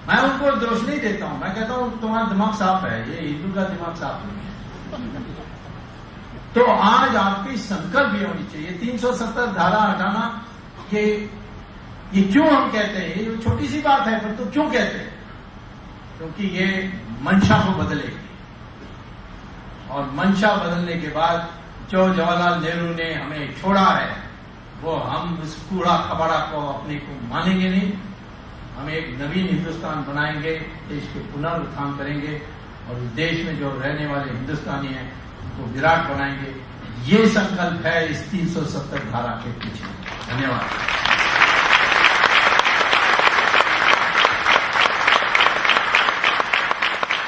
मैं उनको दोष नहीं देता हूं. मैं कहता हूं तुम्हारा दिमाग साफ है, ये हिंदू का दिमाग साफ नहीं है. तो आज आपकी संकल्प भी होनी चाहिए. 370 धारा हटाना ये क्यों हम कहते हैं? ये छोटी सी बात है पर तो क्यों कहते हैं? क्योंकि ये मंशा को बदलेगी और मंशा बदलने के बाद जो जवाहरलाल नेहरू ने हमें छोड़ा है वो हम उस कूड़ा खबाड़ा को अपने को मानेंगे नहीं. हम एक नवीन हिंदुस्तान बनाएंगे, देश के पुनरुत्थान करेंगे और देश में जो रहने वाले हिंदुस्तानी हैं उनको विराट बनाएंगे. ये संकल्प है इस 370 धारा के पीछे. धन्यवाद.